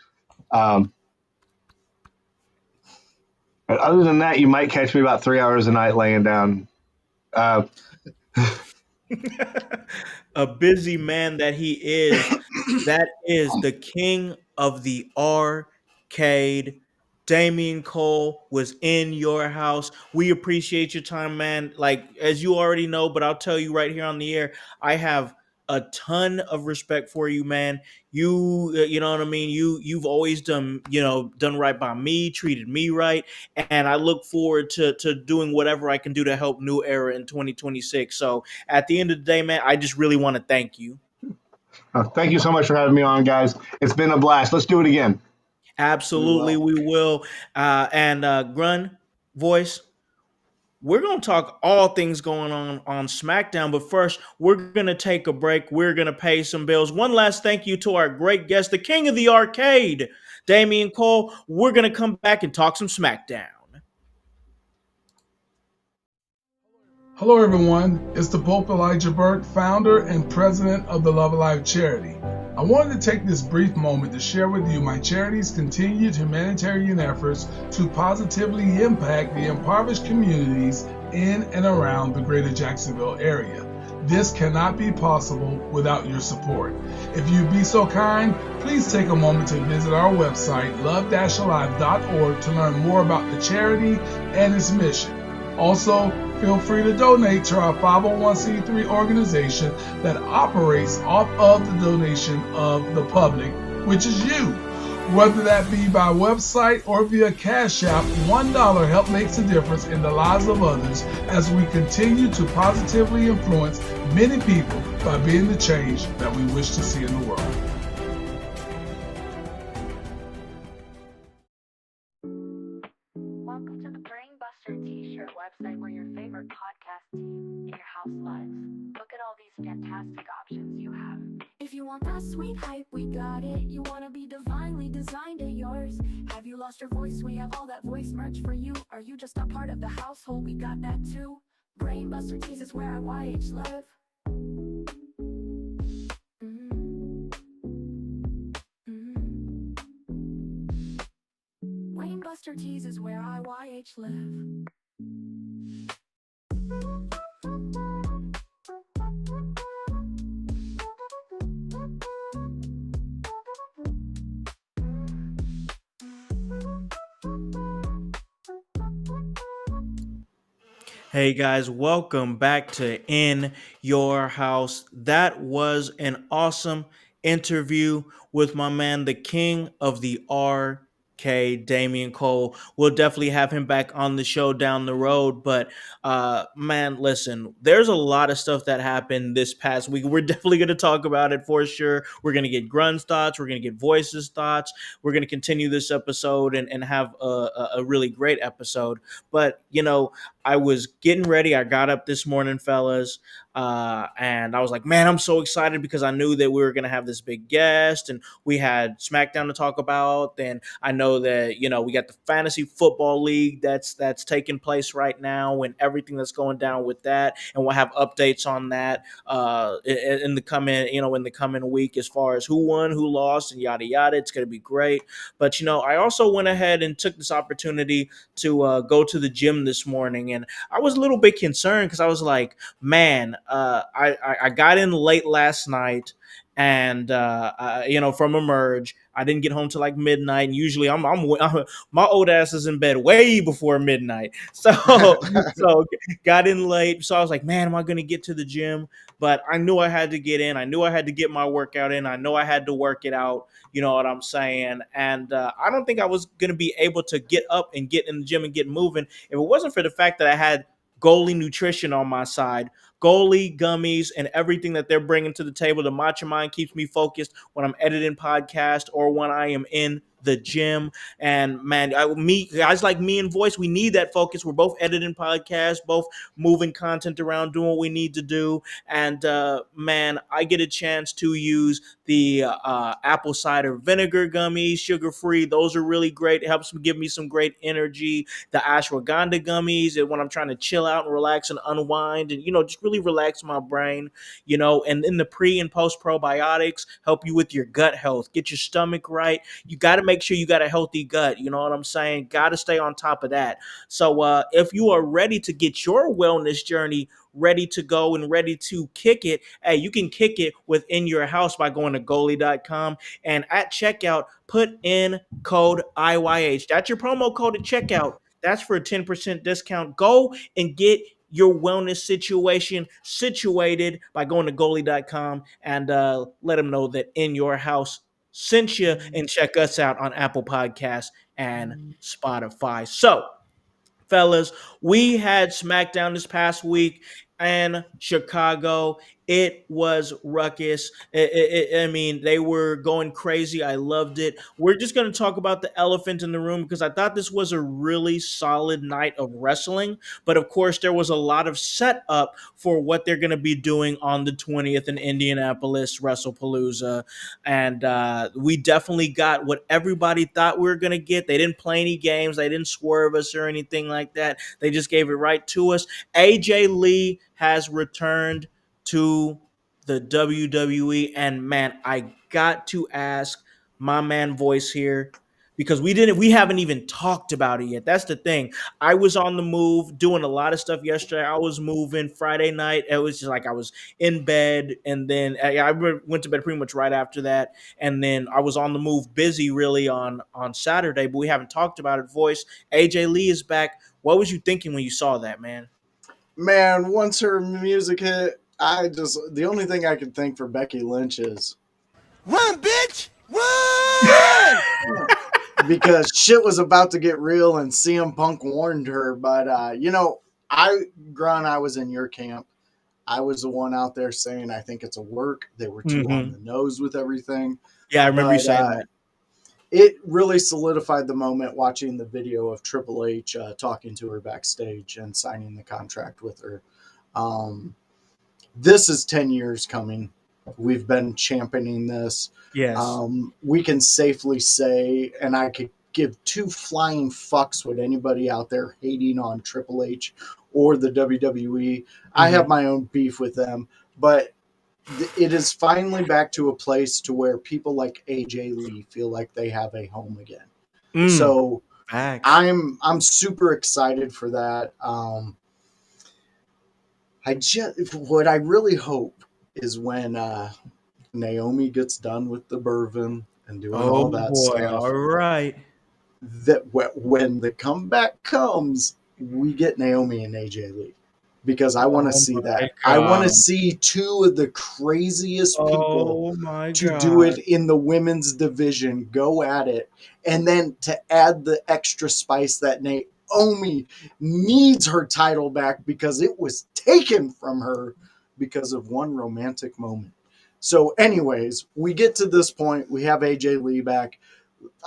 But other than that, you might catch me about 3 hours a night laying down. A busy man that he is. That is the king of the arcade. Damian Cole was in your house. We appreciate your time, man. Like, as you already know, but I'll tell you right here on the air, I have a ton of respect for you, man. You know what I mean? You've always done right by me, treated me right, and I look forward to doing whatever I can do to help New Era in 2026. So at the end of the day, man, I just really want to thank you. Thank you so much for having me on, guys. It's been a blast. Let's do it again. Absolutely, we will. And Grun voice, we're going to talk all things going on SmackDown. But first, we're going to take a break. We're going to pay some bills. One last thank you to our great guest, the king of the arcade, Damian Cole. We're going to come back and talk some SmackDown. Hello, everyone. It's the Pope Elijah Burke, founder and president of the Love Alive charity. I wanted to take this brief moment to share with you my charity's continued humanitarian efforts to positively impact the impoverished communities in and around the greater Jacksonville area. This cannot be possible without your support. If you'd be so kind, please take a moment to visit our website, love-alive.org, to learn more about the charity and its mission. Also, feel free to donate to our 501c3 organization that operates off of the donation of the public, which is you. Whether that be by website or via Cash App, $1 help makes a difference in the lives of others as we continue to positively influence many people by being the change that we wish to see in the world. Welcome to the Brainbuster T-shirt website where your favorite podcast team in your house lives. Look at all these fantastic options you have. If you want that sweet hype, we got it. You want to be divinely designed at yours. Have you lost your voice? We have all that voice merch for you. Are you just a part of the household? We got that too. Brainbuster Tees is where IYH live. Brainbuster Tees is where IYH live. Hey guys, welcome back to In Your House. That was an awesome interview with my man, the king of the arcade, Damian Cole. We'll definitely have him back on the show down the road. But man, listen, there's a lot of stuff that happened this past week. We're definitely going to talk about it for sure. We're going to get Grun's thoughts. We're going to get Voice's thoughts. We're going to continue this episode and have a really great episode. But, I was getting ready. I got up this morning, fellas, and I was like, man, I'm so excited because I knew that we were going to have this big guest and we had SmackDown to talk about. And I know that, we got the fantasy football league that's taking place right now and everything that's going down with that. And we'll have updates on that in the coming week as far as who won, who lost, and yada, yada. It's going to be great. But, I also went ahead and took this opportunity to go to the gym this morning. And I was a little bit concerned because I was like, man, I got in late last night and from Emerge. I didn't get home till like midnight, and usually I'm my old ass is in bed way before midnight. So got in late. So I was like, man, am I gonna get to the gym? But I knew I had to get in. I knew I had to get my workout in. I know I had to work it out. You know what I'm saying? And I don't think I was gonna be able to get up and get in the gym and get moving if it wasn't for the fact that I had Goalie Nutrition on my side. Goalie gummies and everything that they're bringing to the table. The Macho Mind keeps me focused when I'm editing podcast or when I am in the gym. And man, me guys like me and Voice, we need that focus. We're both editing podcasts, both moving content around, doing what we need to do. And man, I get a chance to use the apple cider vinegar gummies, sugar free. Those are really great. It helps give me some great energy. The ashwagandha gummies, and when I'm trying to chill out and relax and unwind, and just really relax my brain. And in the pre and post probiotics help you with your gut health, get your stomach right. You got to make sure you got a healthy gut. You know what I'm saying? Got to stay on top of that. So if you are ready to get your wellness journey ready to go and ready to kick it, hey, you can kick it within your house by going to goalie.com, and at checkout, put in code IYH. That's your promo code at checkout. That's for a 10% discount. Go and get your wellness situation situated by going to goalie.com, and let them know that In Your House sent you, and check us out on Apple Podcasts and Spotify. So, fellas, we had SmackDown this past week and Chicago. It was ruckus. I mean, they were going crazy. I loved it. We're just going to talk about the elephant in the room because I thought this was a really solid night of wrestling. But of course, there was a lot of setup for what they're going to be doing on the 20th in Indianapolis, WrestlePalooza. And we definitely got what everybody thought we were going to get. They didn't play any games, they didn't swerve us or anything like that. They just gave it right to us. AJ Lee has returned to the WWE, and man, I got to ask my man Voice here, because we haven't even talked about it yet. That's the thing. I was on the move doing a lot of stuff yesterday. I was moving Friday night. It was just like I was in bed, and then I went to bed pretty much right after that, and then I was on the move busy really on Saturday, but we haven't talked about it. Voice, AJ Lee is back. What was you thinking when you saw that, man? Man, once her music hit, the only thing I could think for Becky Lynch is run, bitch, run! because shit was about to get real and CM Punk warned her. But I was in your camp. I was the one out there saying I think it's a work. They were too on the nose with everything. Yeah, I remember you saying that. It really solidified the moment watching the video of Triple H talking to her backstage and signing the contract with her. This is 10 years coming. We've been championing this. Yes. We can safely say, and I could give two flying fucks with anybody out there hating on Triple H or the WWE. I have my own beef with them, but it is finally back to a place to where people like AJ Lee feel like they have a home again. So I'm super excited for that. What I really hope is when Naomi gets done with the bourbon and doing all that stuff. All right. That when the comeback comes, we get Naomi and AJ Lee. Because I want to see that. God. I want to see two of the craziest people do it in the women's division, go at it. And then to add the extra spice that Naomi needs her title back because it was taken from her because of one romantic moment. So anyways, we get to this point. We have AJ Lee back.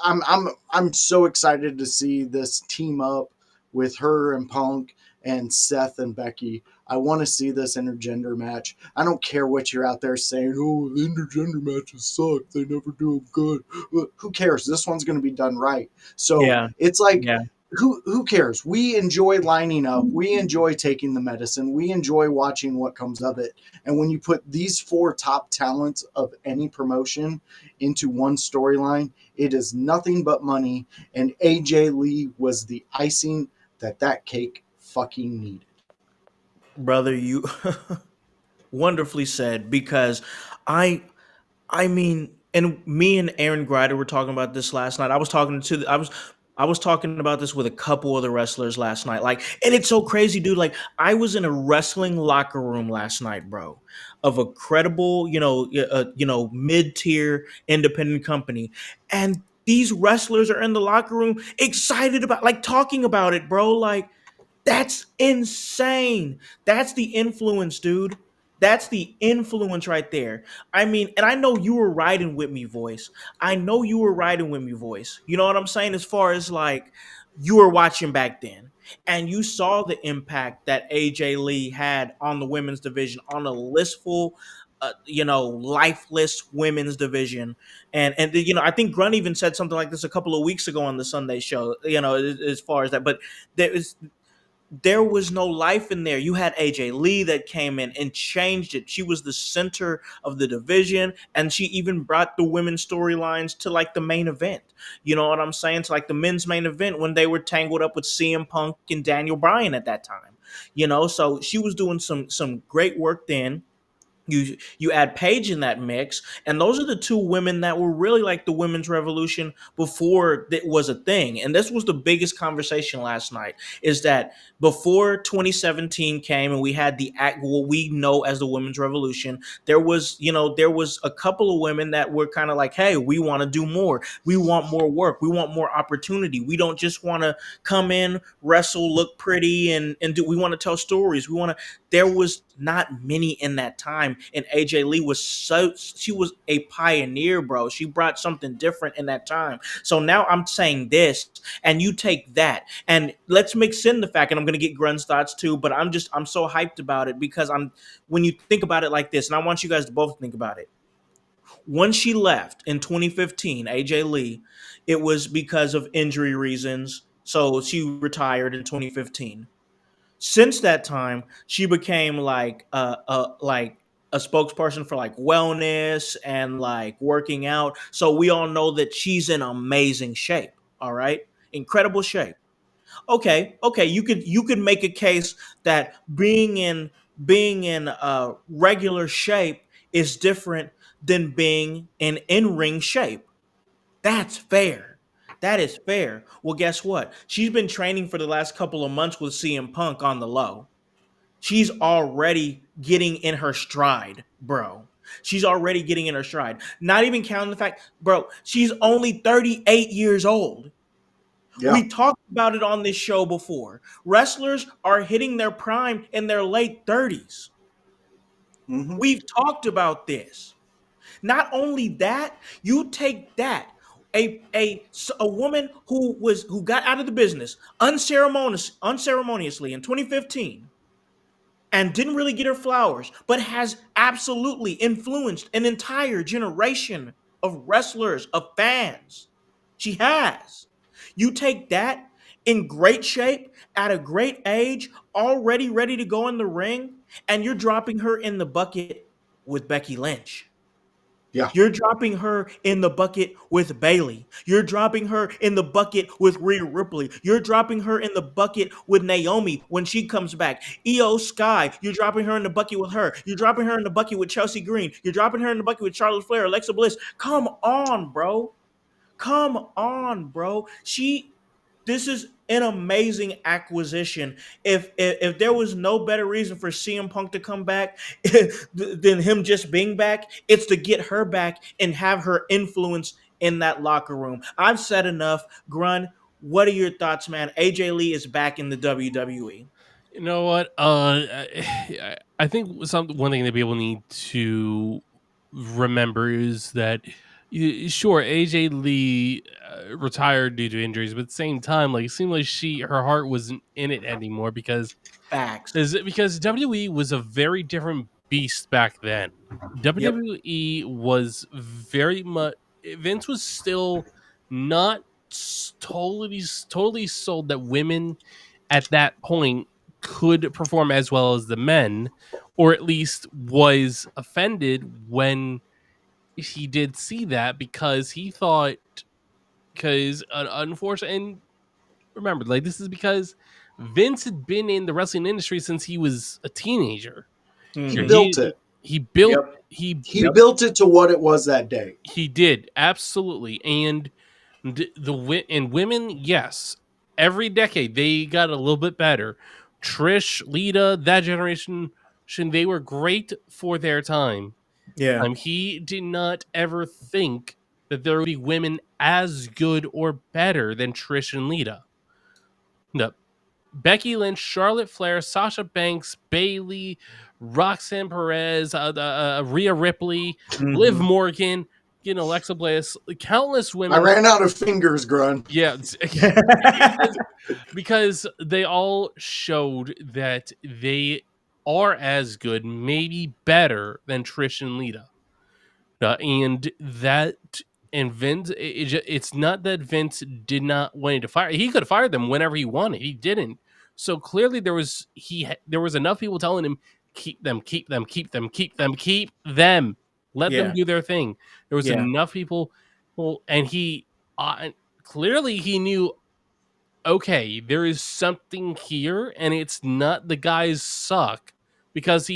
I'm so excited to see this team up with her and Punk and Seth and Becky. I want to see this intergender match. I don't care what you're out there saying, oh, the intergender matches suck. They never do them good. Who cares? This one's going to be done right. So it's like, who cares? We enjoy lining up. We enjoy taking the medicine. We enjoy watching what comes of it. And when you put these four top talents of any promotion into one storyline, it is nothing but money. And AJ Lee was the icing that cake fucking needed. Brother, you wonderfully said, because I mean, and me and Aaron Grider were talking about this last night. I was talking about this with a couple of the wrestlers last night. Like, and it's so crazy, dude. Like, I was in a wrestling locker room last night, bro, of a credible, mid-tier independent company, and these wrestlers are in the locker room excited about, like, talking about it, bro. Like, that's insane. That's the influence, dude. That's the influence right there. I mean, and I know you were riding with me, voice. I know you were riding with me, voice. You know what I'm saying? As far as like you were watching back then, and you saw the impact that AJ Lee had on the women's division, on a listful, lifeless women's division, and I think Grunt even said something like this a couple of weeks ago on the Sunday show. As far as that, but there was no life in there. You had AJ Lee that came in and changed it. She was the center of the division, and she even brought the women's storylines to like the main event. You know what I'm saying? To like the men's main event when they were tangled up with CM Punk and Daniel Bryan at that time. So she was doing some great work then. You add Paige in that mix, and those are the two women that were really like the women's revolution before it was a thing. And this was the biggest conversation last night, is that before 2017 came and we had the act what we know as the women's revolution, there was a couple of women that were kind of like, hey, we want to do more, we want more work, we want more opportunity, we don't just want to come in, wrestle, look pretty, and do we want to tell stories, we want to. There was not many in that time, and AJ Lee she was a pioneer, bro. She brought something different in that time. So now I'm saying this, and you take that, and let's mix in the fact, and I'm gonna get Grun's thoughts too, but I'm so hyped about it because when you think about it like this, and I want you guys to both think about it. When she left in 2015, AJ Lee, it was because of injury reasons. So she retired in 2015. Since that time, she became like a spokesperson for like wellness and like working out. So we all know that she's in amazing shape. All right, incredible shape. Okay, you could make a case that being in regular shape is different than being in ring shape. That's fair. That is fair. Well, guess what? She's been training for the last couple of months with CM Punk on the low. She's already getting in her stride, bro. She's already getting in her stride. Not even counting the fact, bro, she's only 38 years old. Yeah. We talked about it on this show before. Wrestlers are hitting their prime in their late 30s. Mm-hmm. We've talked about this. Not only that, you take that a woman who got out of the business unceremoniously in 2015 and didn't really get her flowers, but has absolutely influenced an entire generation of wrestlers, of fans. She has. You take that in great shape, at a great age, already ready to go in the ring, and you're dropping her in the bucket with Becky Lynch. Yeah. You're dropping her in the bucket with Bailey. You're dropping her in the bucket with Rhea Ripley. You're dropping her in the bucket with Naomi when she comes back. Io Sky, you're dropping her in the bucket with her. You're dropping her in the bucket with Chelsea Green. You're dropping her in the bucket with Charlotte Flair, Alexa Bliss. Come on, bro. Come on, bro. This is an amazing acquisition. If there was no better reason for CM Punk to come back than him just being back, it's to get her back and have her influence in that locker room. I've said enough. Grun, what are your thoughts, man? AJ Lee is back in the WWE. You know what? I think one thing that people need to remember is that sure, AJ Lee retired due to injuries, but at the same time, like it seemed like her heart wasn't in it anymore Facts. because WWE was a very different beast back then. Yep. WWE was very much Vince was still not totally sold that women at that point could perform as well as the men, or at least was offended when he did see that because he thought because unfortunately, and remember, like this is because Vince had been in the wrestling industry since he was a teenager. He Sure, Mhm. built it. he built Yep. he He built it to what it was that day. he did absolutely, and women, yes, every decade they got a little bit better. Trish, Lita, that generation, they were great for their time. Yeah. He did not ever think that there would be women as good or better than Trish and Lita. No. Becky Lynch, Charlotte Flair, Sasha Banks, Bayley, Roxanne Perez, Rhea Ripley, Liv Mhm. Morgan, Alexa Bliss, countless I women. ran out of fingers, Grun. Yeah, because they all showed that they are as good, maybe better than Trish and Lita. And Vince, it's not that Vince did not want to fire. He could have fired them whenever he wanted. He didn't. So clearly there was enough people telling him keep them, keep them, keep them, keep them, keep them. Let them Yeah. do their thing. There was Yeah. enough people. Well, and he clearly he knew. Okay, there is something here, and it's not the guys suck because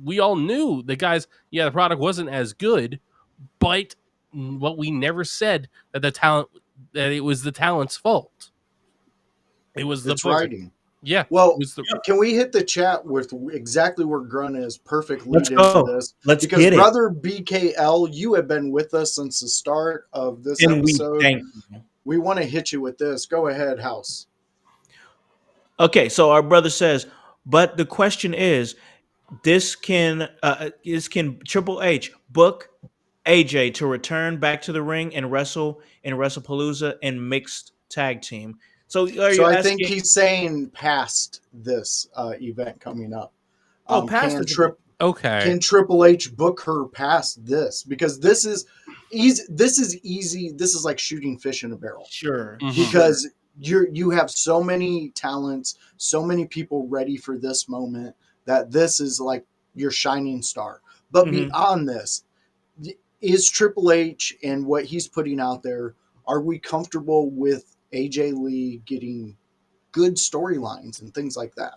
we all knew the guys. Yeah, the product wasn't as good, but what we never said that it was the talent's fault. It was the It's booker. writing. Yeah. Well, can we hit the chat with exactly where Grun is? Perfect lead Let's into go. this. Let's because get it. Brother BKL, you have been with us since the start of this And episode. thank you. We want to hit you with this. Go ahead, Howse. Okay, so our brother says, but the question is, this can Triple H book AJ to return back to the ring and wrestle in WrestlePalooza in mixed tag team. So are So you I asking? think he's saying past this event coming up. Past okay. Can Triple H book her past this? Because this is easy. This is easy. This is like shooting fish in a barrel. Sure. Because you have so many talents, so many people ready for this moment that this is like your shining star. But beyond this, is Triple H and what he's putting out there, are we comfortable with AJ Lee getting good storylines and things like that?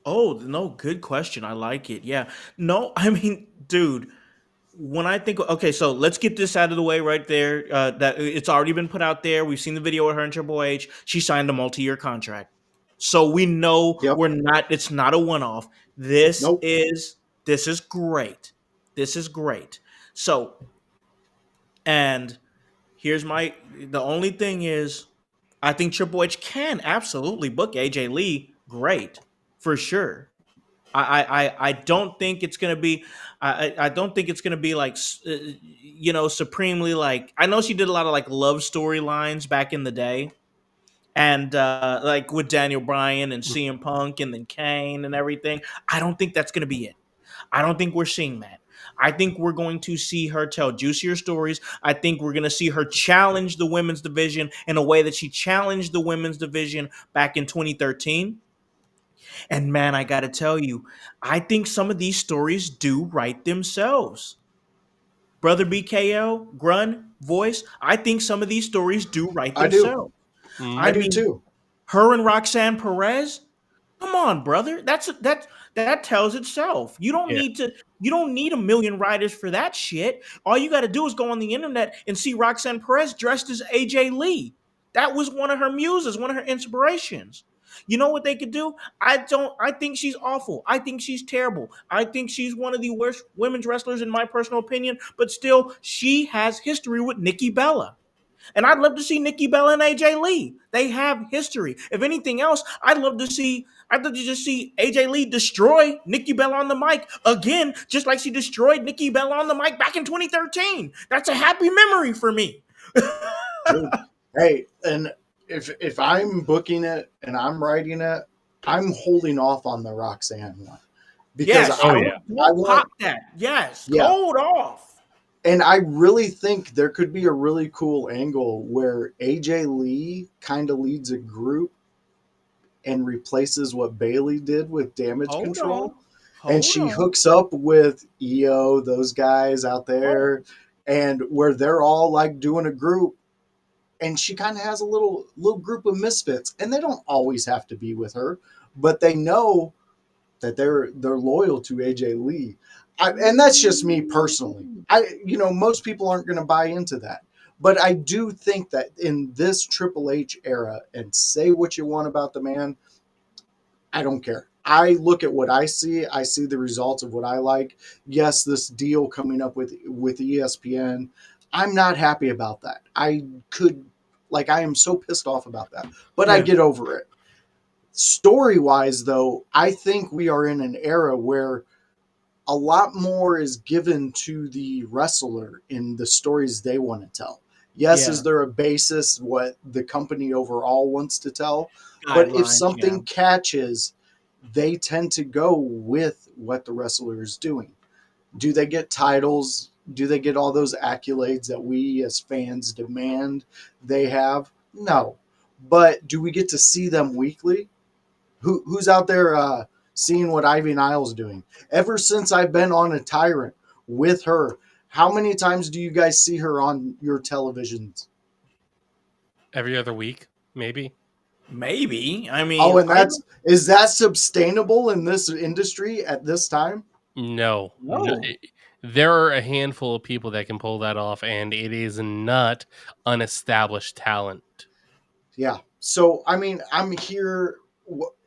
Oh, no, good question. I like it. Yeah. No, I mean, dude, when I think, okay, so let's get this out of the way right there. That it's already been put out there. We've seen the video of her and Triple H. She signed a multi-year contract. So we know it's not a one-off. This is great. This is great. So, and the only thing is, I think Triple H can absolutely book AJ Lee great for sure. I don't think it's gonna be I don't think it's gonna be like supremely like, I know she did a lot of like love storylines back in the day, and like with Daniel Bryan and CM Punk and then Kane and everything. I don't think that's gonna be it. I don't think we're seeing that. I think we're going to see her tell juicier stories. I think we're going to see her challenge the women's division in a way that she challenged the women's division back in 2013. And man, I got to tell you, I think some of these stories do write themselves. Brother BKL, Grun, Voice, I think some of these stories do write themselves. I do too. Her and Roxanne Perez, come on, brother. That tells itself. You don't need a million writers for that shit. All you got to do is go on the internet and see Roxanne Perez dressed as AJ Lee. That was one of her muses, one of her inspirations. You know what they could do? I think she's awful. I think she's terrible. I think she's one of the worst women's wrestlers in my personal opinion, but still she has history with Nikki Bella. And I'd love to see Nikki Bella and AJ Lee. They have history. If anything else, I'd love to just see AJ Lee destroy Nikki Bella on the mic again, just like she destroyed Nikki Bella on the mic back in 2013. That's a happy memory for me. Dude, hey, and if I'm booking it and I'm writing it, I'm holding off on the Roxanne one. Because I want that. Yes. Hold off. And I really think there could be a really cool angle where AJ Lee kind of leads a group and replaces what Bayley did with Damage Control. And she hooks up with EO, those guys out there, and where they're all like doing a group. And she kind of has a little group of misfits. And they don't always have to be with her, but they know that they're loyal to AJ Lee. And that's just me personally. Most people aren't going to buy into that. But I do think that in this Triple H era, and say what you want about the man, I don't care. I look at what I see. I see the results of what I like. Yes, this deal coming up with ESPN, I'm not happy about that. I am so pissed off about that. But I get over it. Story wise, though, I think we are in an era where a lot more is given to the wrestler in the stories they want to tell. Yes, is Yeah. there a basis what the company overall wants to tell? But if Guidelines. Yeah. something catches, they tend to go with what the wrestler is doing. Do they get titles? Do they get all those accolades that we as fans demand they have? No. But do we get to see them weekly? Who's out there seeing what Ivy Niles doing? Ever since I've been on a Tyrant with her, how many times do you guys see her on your televisions? Every other week, maybe. Maybe. I mean, Oh, and is that sustainable in this industry at this time? No, No. there are a handful of people that can pull that off, and it is not unestablished talent. Yeah. So I mean, I'm here.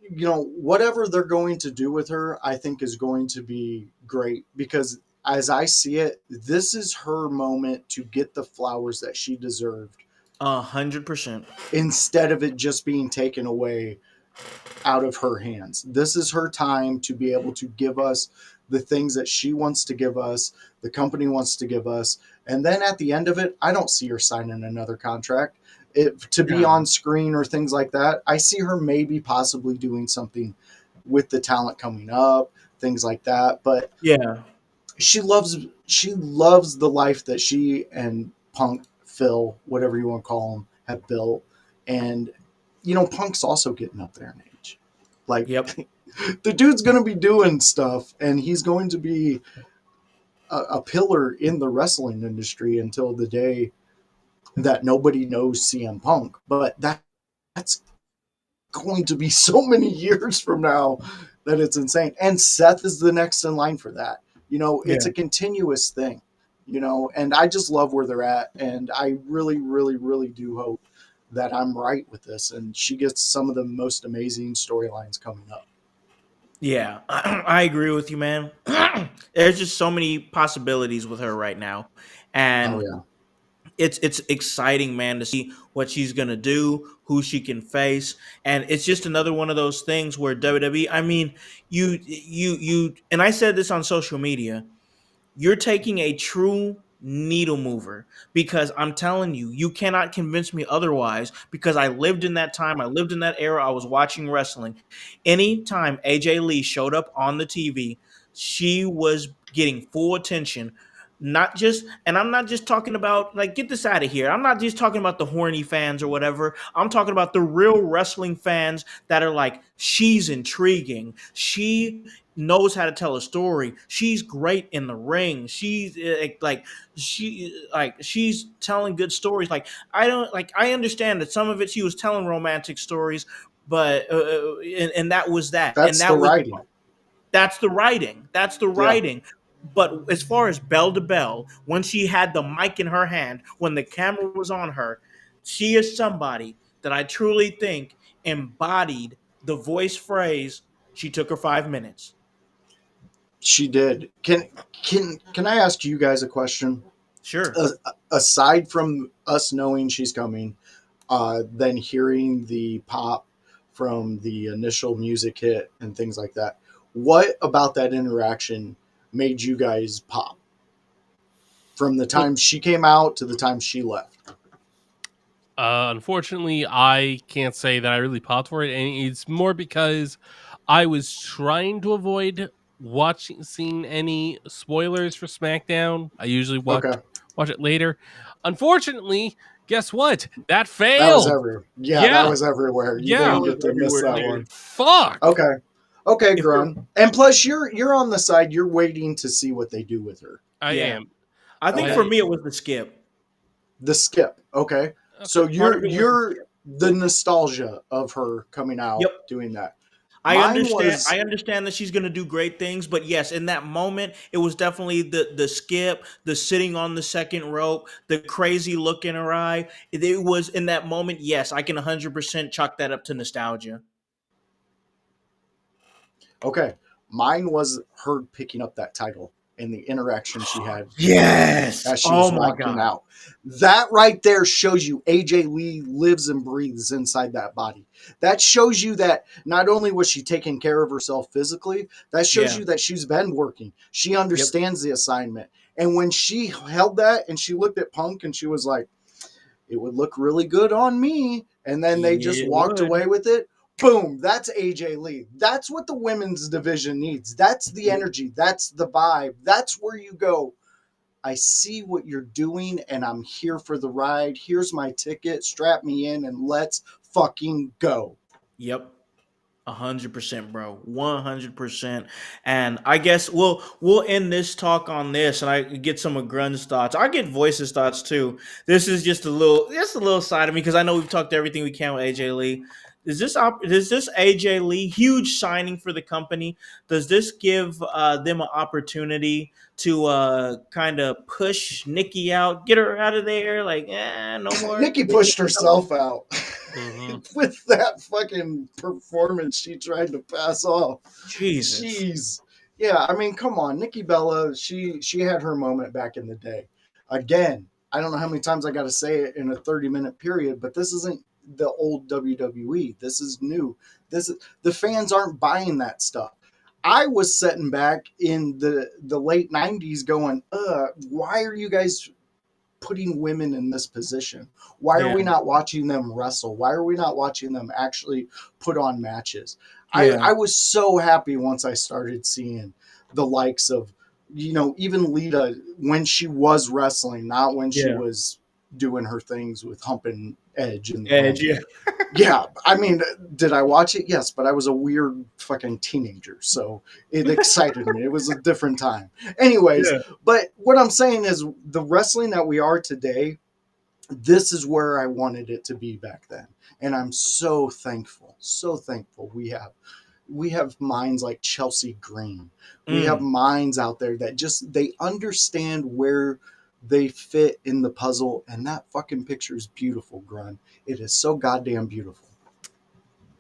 Whatever they're going to do with her, I think is going to be great because, as I see it, this is her moment to get the flowers that she deserved 100%. instead of it just being taken away out of her hands. This is her time to be able to give us the things that she wants to give us, the company wants to give us. And then at the end of it, I don't see her signing another contract. To be No. on screen or things like that, I see her maybe possibly doing something with the talent coming up, things like that. But Yeah. she loves the life that she and Punk, Phil, whatever you want to call him, have built. And Punk's also getting up there in age. Like Yep. the dude's going to be doing stuff, and he's going to be a pillar in the wrestling industry until the day that nobody knows CM Punk. But that's going to be so many years from now that it's insane. And Seth is the next in line for that. It's Yeah. a continuous thing, and I just love where they're at. And I really, really, really do hope that I'm right with this and she gets some of the most amazing storylines coming up. Yeah. I agree with you, man. There's just so many possibilities with her right now. Oh, And yeah. it's exciting, man, to see what she's gonna do, who she can face, and it's just another one of those things where WWE. I mean, and I said this on social media. You're taking a true needle mover because I'm telling you, you cannot convince me otherwise because I lived in that time. I lived in that era. I was watching wrestling. Anytime AJ Lee showed up on the TV, she was getting full attention. Not just, and I'm not just talking about, like, get this out of here. I'm not just talking about the horny fans or whatever. I'm talking about the real wrestling fans that are like, she's intriguing. She knows how to tell a story. She's great in the ring. She's telling good stories. Like, I understand that some of it she was telling romantic stories, but and that was that, and That's the that was writing. that's the writing. That's the Yeah. writing. But as far as bell to bell, when she had the mic in her hand, when the camera was on her, she is somebody that I truly think embodied the voice phrase. She took her 5 minutes. She did. Can I ask you guys a question? Sure. Aside from us knowing she's coming, then hearing the pop from the initial music hit and things like that, what about that interaction made you guys pop? From the time she came out to the time she left. Unfortunately, I can't say that I really popped for it, and it's more because I was trying to avoid seeing any spoilers for SmackDown. I usually watch Okay. it later. Unfortunately, guess what? That That was failed. everywhere. Yeah, that Yeah, was everywhere. You yeah. didn't get to miss that one. Fuck. Okay, If we're- Grun. And plus you're on the side, you're waiting to see what they do with her. I Yeah. am. I think for me it was the skip. The skip. Okay. So Part of it was the you're skip. the nostalgia of her coming out Yep. doing that. I Mine understand. was- I understand that she's going to do great things, but yes, in that moment, it was definitely the skip, the sitting on the second rope, the crazy look in her eye. It was in that moment. Yes, I can 100% chalk that up to nostalgia. Okay. Mine was her picking up that title and the interaction she had Yes. as she Oh was my walking God. out. That right there shows you AJ Lee lives and breathes inside that body. That shows you that not only was she taking care of herself physically, that shows Yeah. you that she's been working. She Yep. understands the assignment. And when she held that and she looked at Punk and she was like, it would look really good on me. And then they just It walked would. away with it. Boom, that's AJ Lee. That's what the women's division needs. That's the energy. That's the vibe. That's where you go, I see what you're doing and I'm here for the ride. Here's my ticket. Strap me in and let's fucking go. Yep. 100%, bro. 100%. And I guess we'll end this talk on this, and I get some of Grun's thoughts. I get Voice's thoughts too. This is just a little side of me because I know we've talked everything we can with AJ Lee. Is this AJ Lee huge signing for the company? Does this give them an opportunity to kind of push Nikki out, get her out of there? Like, no more. Nikki pushed herself out Mhm. with that fucking performance she tried to pass off. Jesus. Jeez. Yeah, I mean, come on. Nikki Bella, she had her moment back in the day. Again, I don't know how many times I got to say it in a 30-minute period, but this isn't the old WWE. This is new. This is the fans aren't buying that stuff. I was sitting back in the late 90s going, why are you guys putting women in this position? Why are Yeah. we not watching them wrestle? Why are we not watching them actually put on matches? Yeah. I was so happy once I started seeing the likes of, even Lita when she was wrestling, not when she Yeah. was doing her things with humping Edge in the Edge. ring. Yeah. Yeah, I mean, did I watch it? Yes, but I was a weird fucking teenager, so it excited me. It was a different time. Anyways, Yeah. but what I'm saying is the wrestling that we are today, this is where I wanted it to be back then. And I'm so thankful we have minds like Chelsea Green. We have minds out there that just they understand where they fit in the puzzle, and that fucking picture is beautiful, Grun. It is so goddamn beautiful.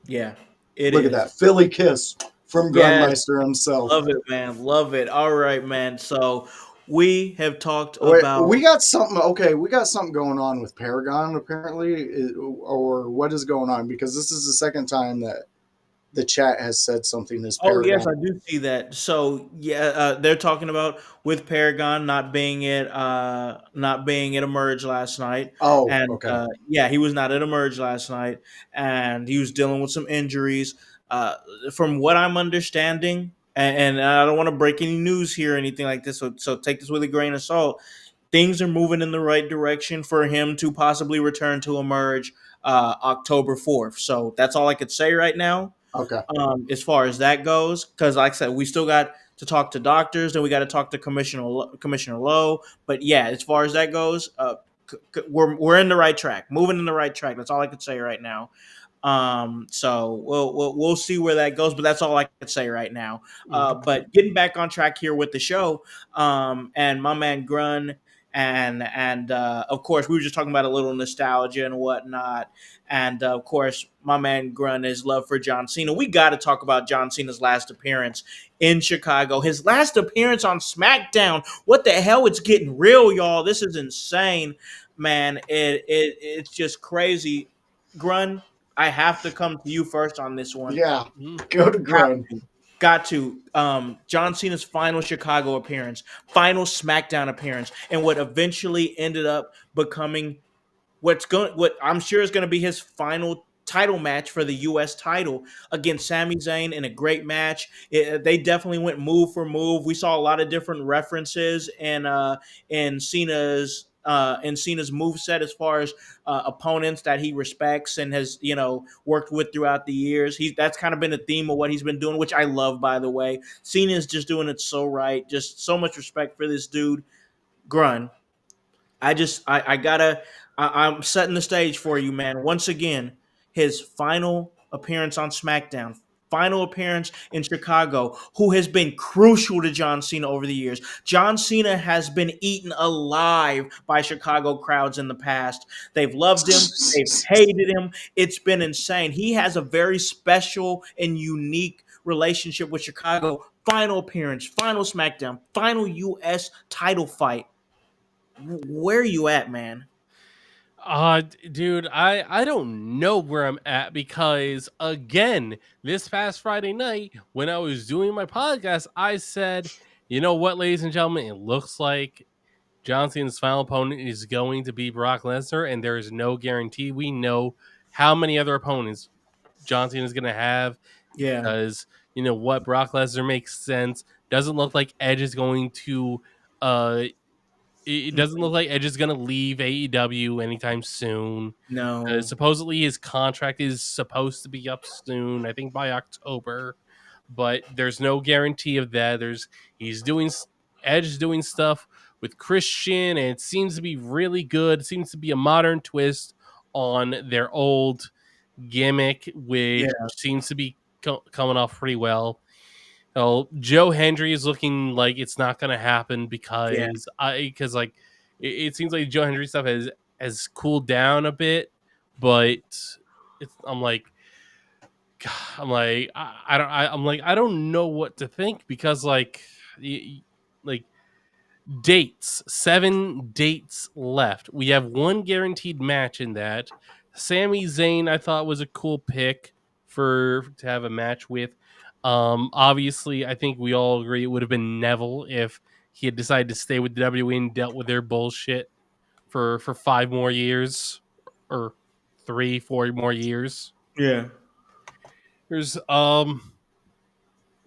Yeah. It Look is. at that Philly kiss from Yes. Grunmeister himself. Love it, man. Love it. All right, man. So we have talked Wait, about. we got something. Okay, we got something going on with Paragon apparently, or what is going on? Because this is the second time that the chat has said something is Oh Paragon. yes, I do see that. So yeah, they're talking about with Paragon not being at Emerge last night, Oh, and okay. yeah, he was not at Emerge last night, and he was dealing with some injuries. Uh, from what I'm understanding, and I don't want to break any news here or anything like this, so take this with a grain of salt. Things are moving in the right direction for him to possibly return to Emerge October 4th. So that's all I could say right now. Okay. As far as that goes, because like I said, we still got to talk to doctors, then we got to talk to Commissioner Lowe. But yeah, as far as that goes, we're in the right track, moving in the right track. That's all I could say right now. So we'll see where that goes, but that's all I could say right now. But getting back on track here with the show, and my man Grun. And of course, we were just talking about a little nostalgia and whatnot. And of course, my man Grun, his love for John Cena. We got to talk about John Cena's last appearance in Chicago. His last appearance on SmackDown. What the hell? It's getting real, y'all. This is insane, man. It's just crazy. Grun, I have to come to you first on this one. Yeah. Go to Grun. Got to. John Cena's final Chicago appearance, final SmackDown appearance, and what eventually ended up becoming what I'm sure is going to be his final title match for the U.S. title against Sami Zayn in a great match. They definitely went move for move. We saw a lot of different references in Cena's move set as far as opponents that he respects and has worked with throughout the years. That's kind of been a theme of what he's been doing, which I love, by the way. Cena is just doing it so right. Just so much respect for this dude, Grun. I'm setting the stage for you, man. Once again, his final appearance on SmackDown, final appearance in Chicago, who has been crucial to John Cena over the years. John Cena has been eaten alive by Chicago crowds in the past. They've loved him, they've hated him. It's been insane. He has a very special and unique relationship with Chicago final appearance, final SmackDown, final US title fight. Where are you at, man? Dude, I don't know where I'm at because again, this past Friday night when I was doing my podcast, I said, you know what, ladies and gentlemen, it looks like John Cena's final opponent is going to be Brock Lesnar, and there is no guarantee. We know how many other opponents John Cena is going to have Yeah. because you know what, Brock Lesnar makes sense. Doesn't look like Edge is going to. It doesn't look like Edge is going to leave AEW anytime soon. No. Supposedly his contract is supposed to be up soon. I think by October, but there's no guarantee of that. He's doing Edge is doing stuff with Christian, and it seems to be really good. It seems to be a modern twist on their old gimmick, which Yeah. seems to be coming off pretty well. So Joe Hendry is looking like it's not going to happen because like it seems like Joe Hendry stuff has cooled down a bit, but I'm like I don't know what to think because like dates, 7 dates left. We have one guaranteed match in that. Sami Zayn, I thought was a cool pick to have a match with. Obviously, I think we all agree it would have been Neville if he had decided to stay with WWE and dealt with their bullshit for 5 more years or 3-4 more years. Yeah. There's Brock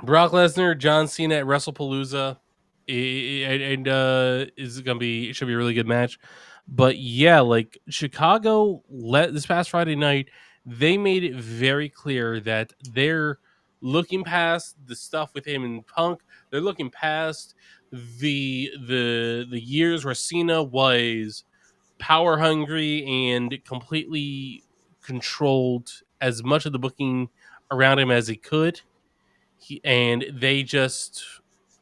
Lesnar, John Cena at WrestlePalooza, and is gonna be, it should be a really good match. But yeah, like Chicago this past Friday night, they made it very clear that they're looking past the stuff with him and Punk. They're looking past the years where Cena was power hungry and completely controlled as much of the booking around him as he could. And they just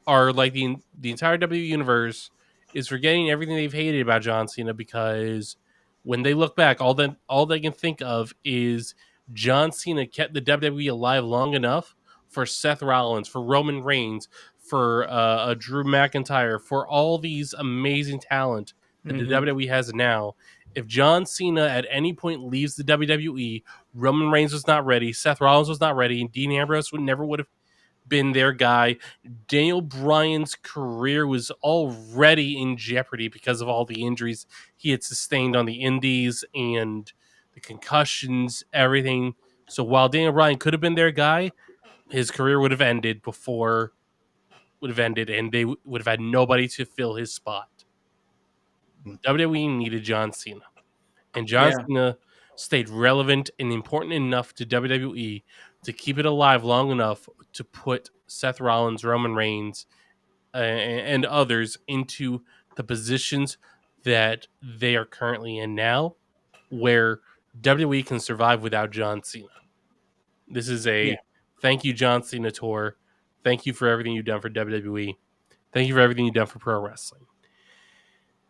are like the entire W universe is forgetting everything they've hated about John Cena because when they look back, all they can think of is John Cena kept the WWE alive long enough for Seth Rollins, for Roman Reigns, for Drew McIntyre, for all these amazing talent that the WWE has now. If John Cena at any point leaves the WWE, Roman Reigns was not ready, Seth Rollins was not ready, and Dean Ambrose would have been their guy. Daniel Bryan's career was already in jeopardy because of all the injuries he had sustained on the indies and the concussions, everything. So while Daniel Bryan could have been their guy, his career would have ended, and they would have had nobody to fill his spot. WWE needed John Cena. And John Cena stayed relevant and important enough to WWE to keep it alive long enough to put Seth Rollins, Roman Reigns, and others into the positions that they are currently in now, where WWE can survive without John Cena. This is a thank you, John Cena tour. Thank you for everything you've done for WWE. Thank you for everything you've done for pro wrestling.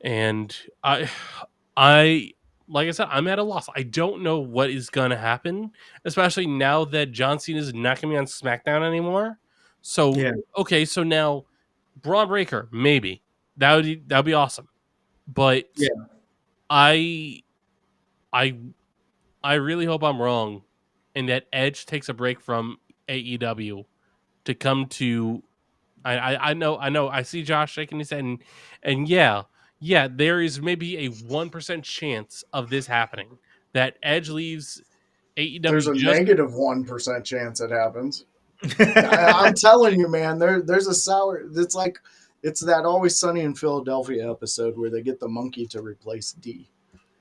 And I like I said, I'm at a loss. I don't know what is going to happen, especially now that John Cena is not going to be on SmackDown anymore. So, okay, so now Braun Breaker, maybe. That would be awesome. But I really hope I'm wrong and that Edge takes a break from AEW to come to I know I see Josh shaking his head and yeah, there is maybe a 1% chance of this happening. That Edge leaves AEW. There's a negative 1% chance it happens. I'm telling you, man. There's a sour. It's that Always Sunny in Philadelphia episode where they get the monkey to replace D,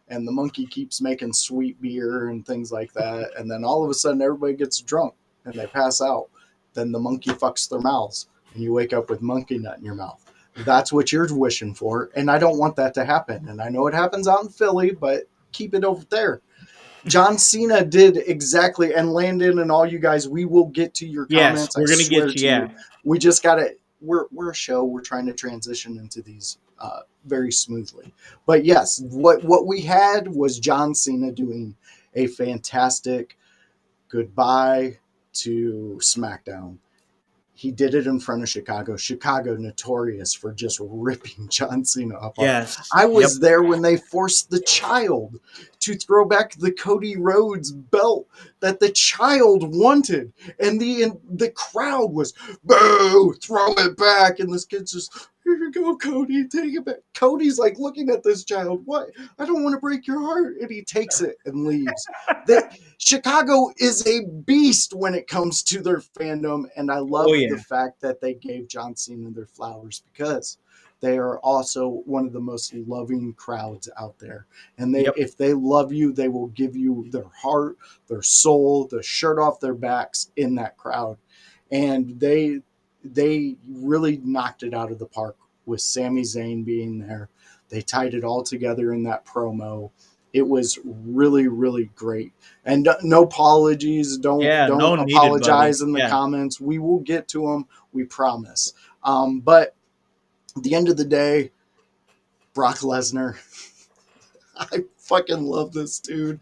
and the monkey keeps making sweet beer and things like that, and then all of a sudden everybody gets drunk and they pass out. Then the monkey fucks their mouths, and you wake up with monkey nut in your mouth. That's what you're wishing for, and I don't want that to happen. And I know it happens out in Philly, but keep it over there. John Cena did exactly, and Landon and all you guys, we will get to your comments. Yes, we're going to get to you. We just got to, we're a show. We're trying to transition into these very smoothly. But yes, what we had was John Cena doing a fantastic goodbye to SmackDown. he did it in front of Chicago. Chicago notorious for just ripping John Cena apart. Yes. I Yep. was there when they forced the child to throw back the Cody Rhodes belt that the child wanted, and the crowd was boo, throw it back, and this kid's just, here you go, Cody, take it back. Cody's like looking at this child, what? I don't want to break your heart, and he takes it and leaves. Chicago is a beast when it comes to their fandom, and I love the fact that they gave John Cena their flowers, because they are also one of the most loving crowds out there. And if they love you, they will give you their heart, their soul, the shirt off their backs in that crowd. And they really knocked it out of the park with Sami Zayn being there. They tied it all together in that promo. It was really, really great. And no apologies. Don't apologize in the comments. We will get to them. We promise. But at the end of the day, Brock Lesnar, I fucking love this dude.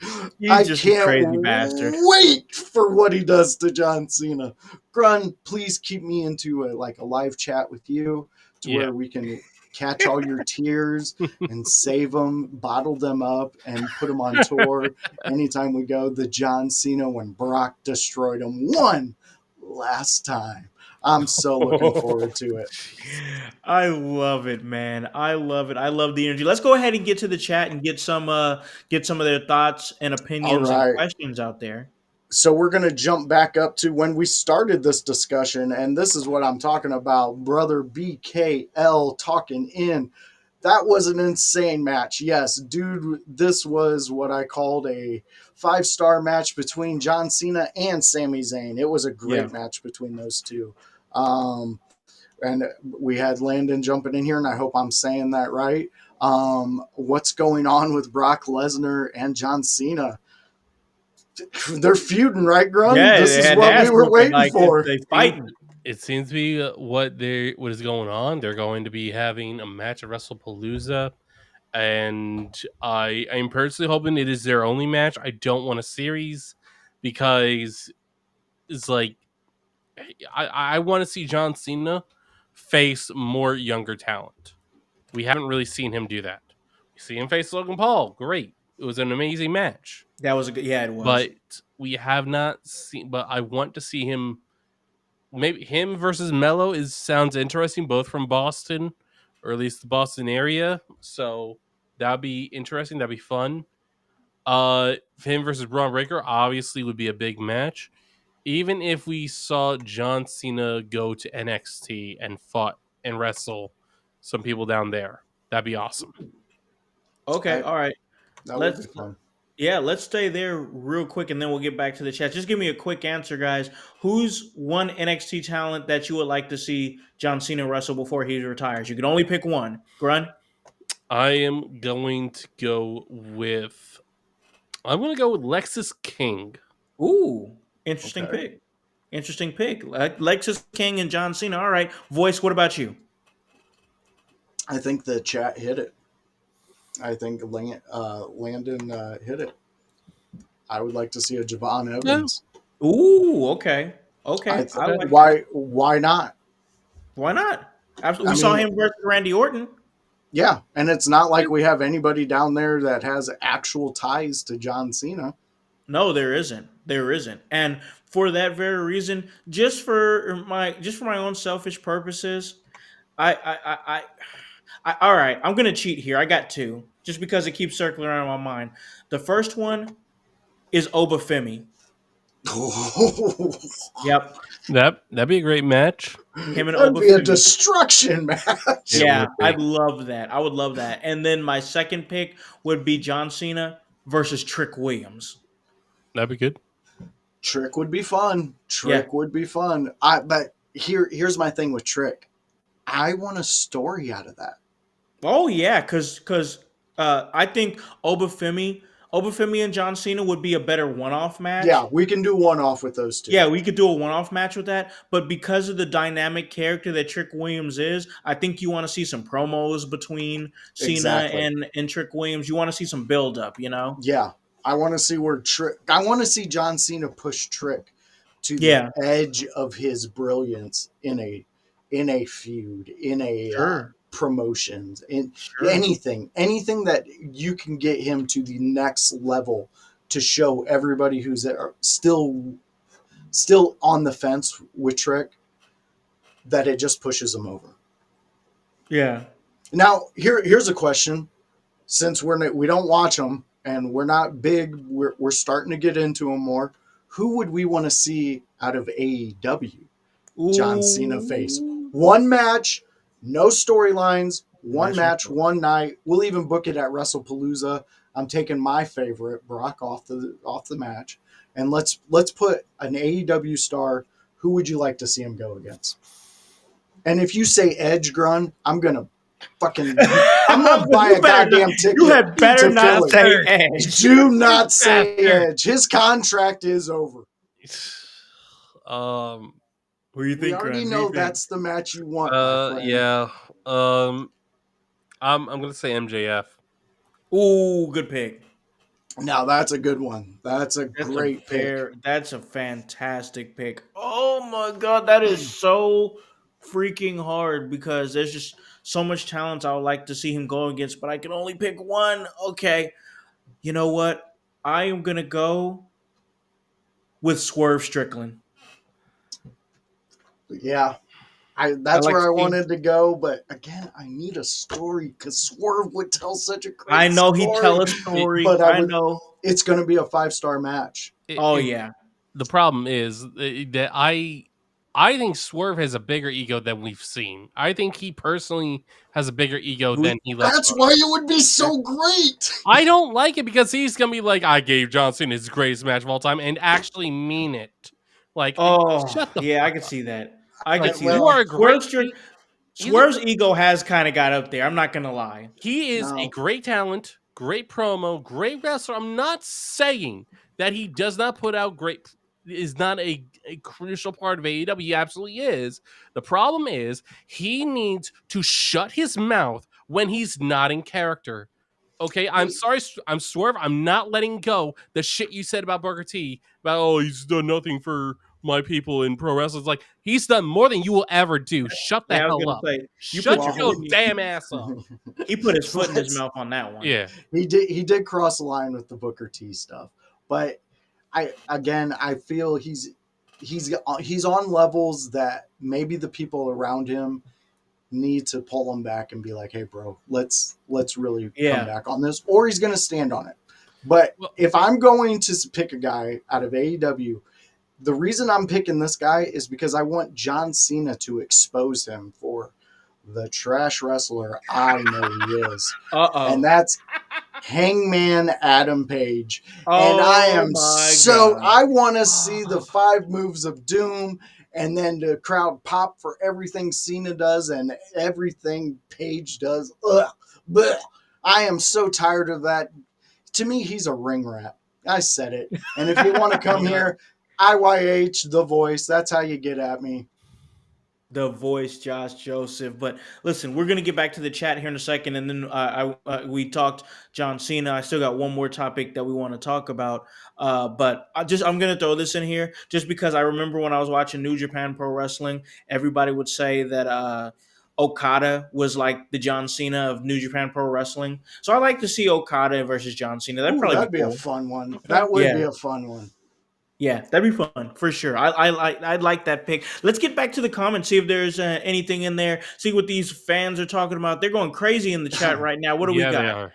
I can't wait for what he does to John Cena. Grun, please keep me into a live chat with you where we can catch all your tears and save them, bottle them up, and put them on tour anytime we go. The John Cena when Brock destroyed him one last time. I'm so looking forward to it. I love it, man. I love it. I love the energy. Let's go ahead and get to the chat and get some of their thoughts and opinions and questions out there. So we're going to jump back up to when we started this discussion, and this is what I'm talking about. Brother BKL talking in. That was an insane match. Yes, dude, this was what I called a 5-star match between John Cena and Sami Zayn. It was a great match between those two. And we had Landon jumping in here, and I hope I'm saying that right. What's going on with Brock Lesnar and John Cena? They're feuding, right, Grun? Yeah, this is what we were waiting for. They fighting. It seems to be what is going on. They're going to be having a match at WrestlePalooza, and I'm personally hoping it is their only match. I don't want a series, because it's like I want to see John Cena face more younger talent. We haven't really seen him do that. We see him face Logan Paul. Great. It was an amazing match. That was a good, it was. But we have not seen. But I want to see him. Maybe him versus Mello sounds interesting, both from Boston, or at least the Boston area. So that'd be interesting. That'd be fun. Him versus Braun Breaker obviously would be a big match. Even if we saw John Cena go to NXT and fought and wrestle some people down there, that'd be awesome. Okay, all right. That would be fun. Yeah, let's stay there real quick, and then we'll get back to the chat. Just give me a quick answer, guys. Who's one NXT talent that you would like to see John Cena wrestle before he retires? You can only pick one. Grun? I am going to go with Lexis King. Ooh, interesting pick. Interesting pick. Lexis King and John Cena. All right. Voice, what about you? I think the chat hit it. I think Landon hit it. I would like to see a Javon Evans. Yeah. Ooh, okay. Okay. Why not? Why not? Absolutely. We saw him versus Randy Orton. Yeah, and it's not like we have anybody down there that has actual ties to John Cena. No, there isn't. There isn't. And for that very reason, just for my own selfish purposes, all right, I'm going to cheat here. I got two, just because it keeps circling around in my mind. The first one is Obafemi. Yep. That'd be a great match. Him and That'd be a destruction match. Yeah, I'd love that. I would love that. And then my second pick would be John Cena versus Trick Williams. That'd be good. Trick would be fun. Would be fun. But here's my thing with Trick. I want a story out of that. Oh yeah, because I think Obafemi and John Cena would be a better one-off match. Yeah, we can do one-off with those two. Yeah, we could do a one-off match with that. But because of the dynamic character that Trick Williams is, I think you want to see some promos between Cena and Trick Williams. You want to see some build-up, you know? Yeah, I want to see I want to see John Cena push Trick to the Yeah, edge of his brilliance in a feud, in a sure, promotions, in sure. anything that you can get him to the next level to show everybody who's there, still on the fence with Trick, that it just pushes him over. Yeah. Now, here's a question. Since we don't watch them and we're not big, we're starting to get into them more. Who would we want to see out of AEW? John Cena face. Ooh. One match, no storylines, one Nice match, one. one night. We'll even book it at WrestlePalooza. I'm taking my favorite, Brock, off the match. And let's put an AEW star. Who would you like to see him go against? And if you say Edge, Grun, I'm gonna buy a goddamn ticket. You had better to not Philly. say Edge. Do not say Bastard. Edge. His contract is over. Um. Who do you We think? already Grun? Who know you think? that's the match you want, my friend. Yeah. I'm gonna say MJF. Ooh, good pick. Now that's a good one. That's a great pick. That's a fantastic pick. Oh my god, that is so freaking hard because there's just so much talent I would like to see him go against, but I can only pick one. Okay. You know what? I am gonna go with Swerve Strickland. Yeah. That's where I wanted to go, but again, I need a story because Swerve would tell such a great I know story. he'd tell a story, but I know. It's going to be a 5-star match. Yeah. The problem is that I think Swerve has a bigger ego than we've seen. I think he personally has a bigger ego than he lets. That's why it would be so great. I don't like it because he's gonna be like, I gave John Cena his greatest match of all time, and actually mean it. Like, shut the yeah, fuck I can up. see that. I can Like, see you that. are a great. Swerve's ego has kind of got up there. I'm not gonna lie. He is a great talent, great promo, great wrestler. I'm not saying that he does not put out is not a crucial part of AEW. He absolutely is. The problem is he needs to shut his mouth when he's not in character. Okay, I'm sorry, I'm Swerve. I'm not letting go the shit you said about Booker T. About, he's done nothing for my people in pro wrestling. It's like, he's done more than you will ever do. Shut the hell up. Shut your damn ass up. He put his foot in his mouth on that one. Yeah. He did cross the line with the Booker T stuff. But I feel he's on levels that maybe the people around him need to pull him back and be like, hey bro, let's really come back on this, or he's gonna stand on it. But if I'm going to pick a guy out of AEW, the reason I'm picking this guy is because I want John Cena to expose him for the trash wrestler I know he is. And that's Hangman Adam Page. And I want to see the 5 moves of doom, and then the crowd pop for everything Cena does and everything Page does. Ugh, bleh. I am so tired of that. To me, he's a ring rat. I said it. And if you want to come here, IYH, The Voice, that's how you get at me. The Voice, Josh Joseph. But listen, we're going to get back to the chat here in a second. And then we talked John Cena. I still got one more topic that we want to talk about. But I'm going to throw this in here just because I remember when I was watching New Japan Pro Wrestling, everybody would say that Okada was like the John Cena of New Japan Pro Wrestling. So I like to see Okada versus John Cena. That'd be a fun one. That would be a fun one. Yeah, that'd be fun for sure. I'd like that pick. Let's get back to the comments, see if there's anything in there. See what these fans are talking about. They're going crazy in the chat right now. What do we got?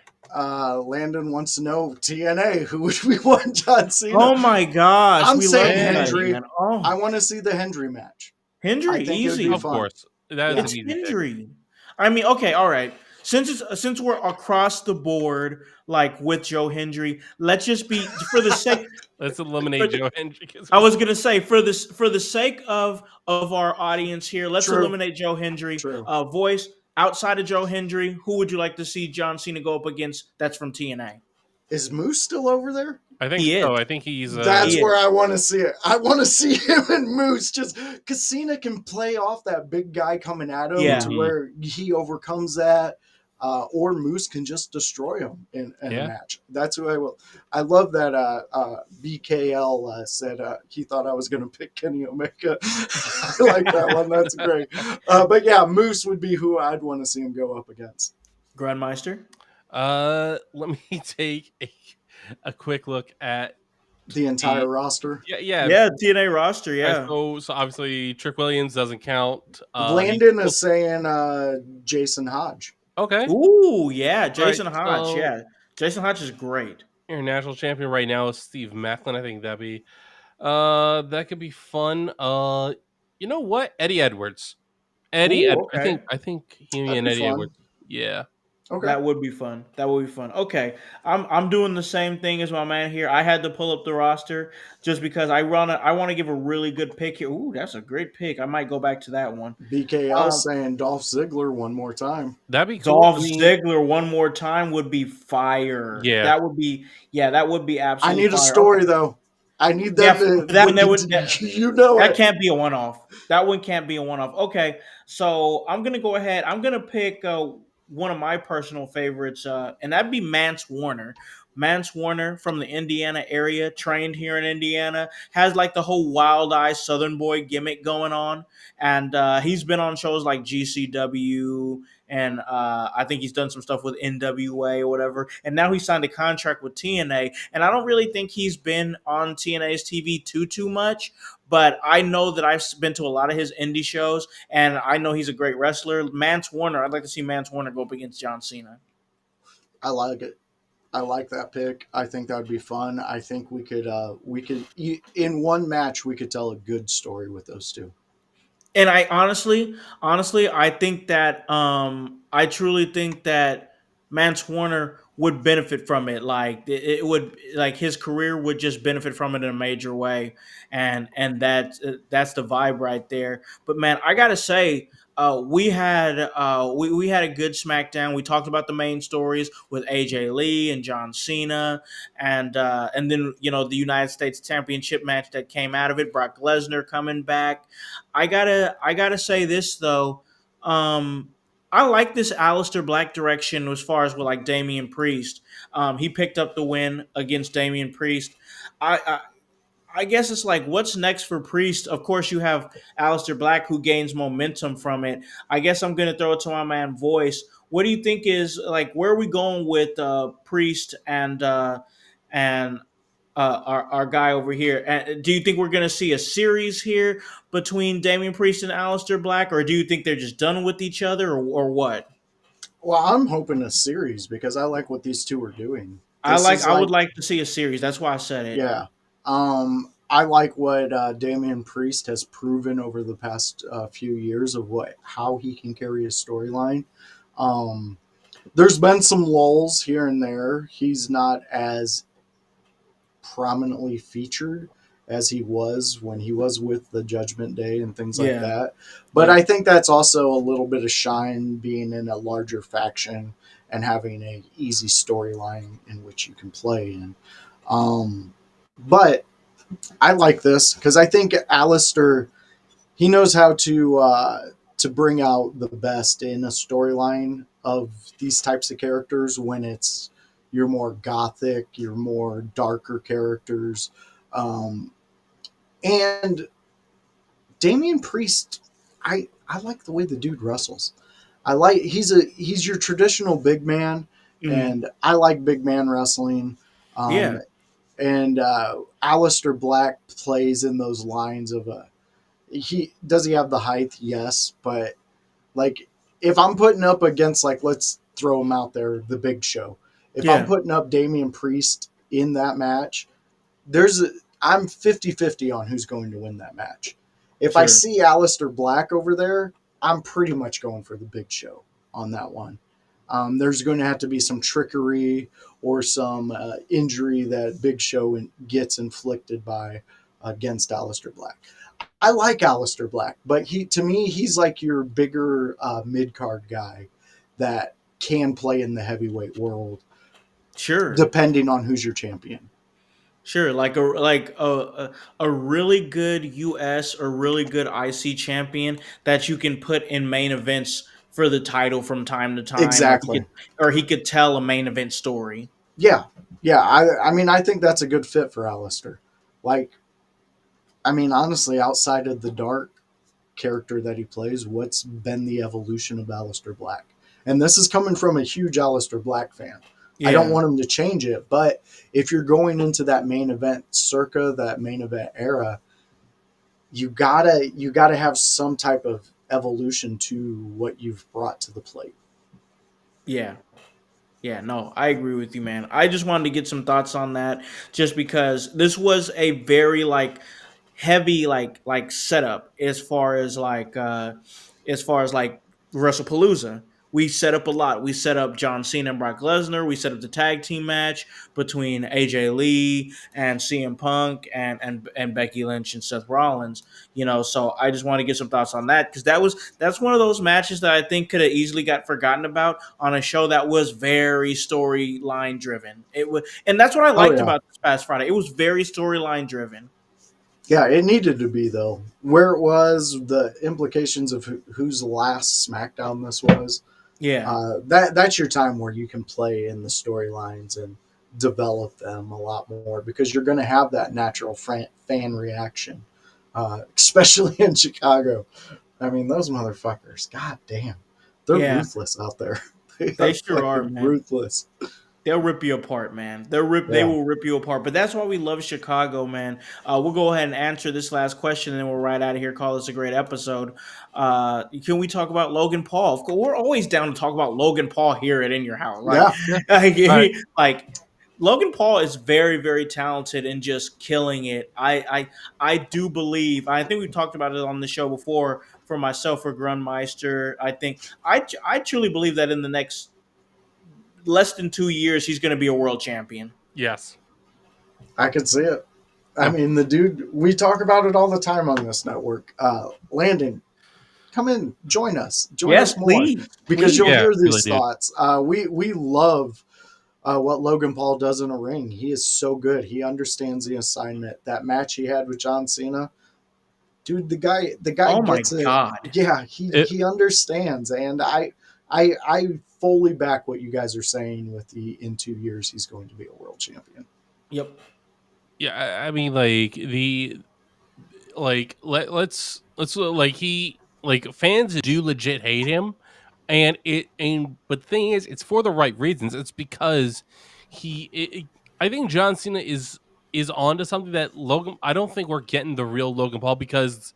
Landon wants to know TNA. Who would we want, John Cena? Oh my gosh, I'm saying Hendry. Oh. I want to see the Hendry match. Hendry, easy, of course. It's Hendry. I mean, okay, all right. Since we're across the board, like with Joe Hendry, let's just be for the sake. Let's eliminate Joe Hendry. I was gonna say for the sake of our audience here, let's eliminate Joe Hendry. Voice outside of Joe Hendry, who would you like to see John Cena go up against? That's from TNA. Is Moose still over there? I think so. I think he's. That's where I want to see it. I want to see him and Moose, just because Cena can play off that big guy coming at him to where he overcomes that. or Moose can just destroy him in a Yeah. match. That's who I will. I love that BKL said he thought I was going to pick Kenny Omega. I like that one. That's great. But yeah, Moose would be who I'd want to see him go up against. Grandmeister. Let me take a quick look at The entire the roster. yeah. Yeah, TNA roster. All right, Yeah. so obviously Trick Williams doesn't count. Landon is saying Jason Hodge. Okay. Ooh, yeah, All right. Jason Hodge. So Yeah, Jason Hodge is great. international champion right now is Steve Macklin. I think that could be fun. You know what? Eddie Edwards. Ooh, I okay. think he That'd and be Eddie fun. Edwards. Yeah. Okay. That would be fun. That would be fun. Okay, I'm doing the same thing as my man here. I had to pull up the roster just because I want to give a really good pick here. Ooh, that's a great pick. I might go back to that one. BKL Um, saying Dolph Ziggler one more time. That'd be cool. Dolph I mean, Ziggler one more time would be fire. yeah. That would be that would be I absolutely need a fire. story Okay. though. I need Yeah, them to. You know that it. can't be a one off. That one can't be a one off. Okay, so I'm gonna go ahead. I'm gonna pick one of my personal favorites, and that'd be Mance Warner. Mance Warner from the Indiana area, trained here in Indiana, has like the whole wild eye Southern boy gimmick going on, and he's been on shows like GCW. And I think he's done some stuff with NWA or whatever. And now he signed a contract with TNA. And I don't really think he's been on TNA's TV too much. But I know that I've been to a lot of his indie shows, and I know he's a great wrestler. Mance Warner, I'd like to see Mance Warner go up against John Cena. I like it. I like that pick. I think that would be fun. I think we could in one match we could tell a good story with those two. And I honestly, I think that I truly think that Mance Warner would benefit from it. Like it would, like his career would just benefit from it in a major way, and that's the vibe right there. But man, I gotta say, we had a good SmackDown. We talked about the main stories with AJ Lee and John Cena, and then the United States Championship match that came out of it, Brock Lesnar coming back. I gotta say this though. Um, I like this Aleister Black direction as far as with like Damian Priest. He picked up the win against Damian Priest. I I guess it's like, what's next for Priest? Of course, you have Aleister Black who gains momentum from it. I guess I'm going to throw it to my man Voice. What do you think is like? Where are we going with Priest and our guy over here? And do you think we're going to see a series here between Damian Priest and Aleister Black, or do you think they're just done with each other, or what? Well, I'm hoping a series because I like what these two are doing. I This like. is I like, would like to see a series. That's why I said it. yeah. I like what Damian Priest has proven over the past few years of how he can carry a storyline. Um, there's been some lulls here and there. He's not as prominently featured as he was when he was with the Judgment Day and things like Yeah. that. But Yeah. I think that's also a little bit of shine being in a larger faction and having a easy storyline in which you can play in. But I like this because I think Alistair, he knows how to bring out the best in a storyline of these types of characters when it's your more gothic, your more darker characters. Um, and Damian Priest, I like the way the dude wrestles. He's your traditional big man, Mhm. and I like big man wrestling. Yeah. And Aleister Black plays in those lines of he have the height, yes, but like if I'm putting up against, like, let's throw him out there, the Big Show. If I'm Yeah. putting up Damian Priest in that match, I'm 50-50 on who's going to win that match. If I Sure. see Aleister Black over there, I'm pretty much going for the Big Show on that one. There's going to have to be some trickery or some injury that Big Show gets inflicted by against Aleister Black. I like Aleister Black, but to me, he's like your bigger mid card guy that can play in the heavyweight world, Sure. depending on who's your champion. Sure, like a really good US or really good IC champion that you can put in main events for the title from time to time, Exactly. or he could tell a main event story. Yeah. Yeah. I mean, I think that's a good fit for Alistair. Like, I mean, honestly, outside of the dark character that he plays, what's been the evolution of Alistair Black? And this is coming from a huge Alistair Black fan. I don't Yeah. want him to change it, but if you're going into that main event circa, that main event era, you gotta have some type of evolution to what you've brought to the plate. Yeah. Yeah, no, I agree with you, man. I just wanted to get some thoughts on that just because this was a very like heavy like setup as far as like WrestlePalooza. We set up a lot. We set up John Cena and Brock Lesnar. We set up the tag team match between AJ Lee and CM Punk and Becky Lynch and Seth Rollins. So I just want to get some thoughts on that because that's one of those matches that I think could have easily got forgotten about on a show that was very storyline driven. And that's what I Oh liked yeah, about this past Friday. It was very storyline driven. yeah. It needed to be though. Where it was, the implications of whose last SmackDown this was. Yeah. That's your time where you can play in the storylines and develop them a lot more because you're going to have that natural fan reaction, especially in Chicago. I mean, those motherfuckers, god damn, they're Yeah. ruthless out there. They They are sure are, fucking man. ruthless. They'll rip you apart, man. They Yeah. will rip you apart. But that's why we love Chicago, man. We'll go ahead and answer this last question, and then we'll right out of here. Call this a great episode. Can we talk about Logan Paul? Of course, we're always down to talk about Logan Paul here at In Your House. Yeah. Like, Right. like Logan Paul is very, very talented and just killing it. I do believe. I think we've talked about it on the show before. For myself, for Grunmeister, I truly believe that in the next less than 2 years, he's going to be a world champion. Yes. I could see it. I mean, the dude, we talk about it all the time on this network. Landon, come in, join us. Join us more. Please. Because you'll Yeah, hear really these do. thoughts. We love what Logan Paul does in a ring. He is so good. He understands the assignment. That match he had with John Cena, dude, the guy Oh my gets it. God. Yeah, he understands, and I fully back what you guys are saying with the in 2 years he's going to be a world champion. Yep. Yeah, I mean, like let's like he like fans do legit hate him, but the thing is, it's for the right reasons. It's because I think John Cena is onto something that Logan. I don't think we're getting the real Logan Paul because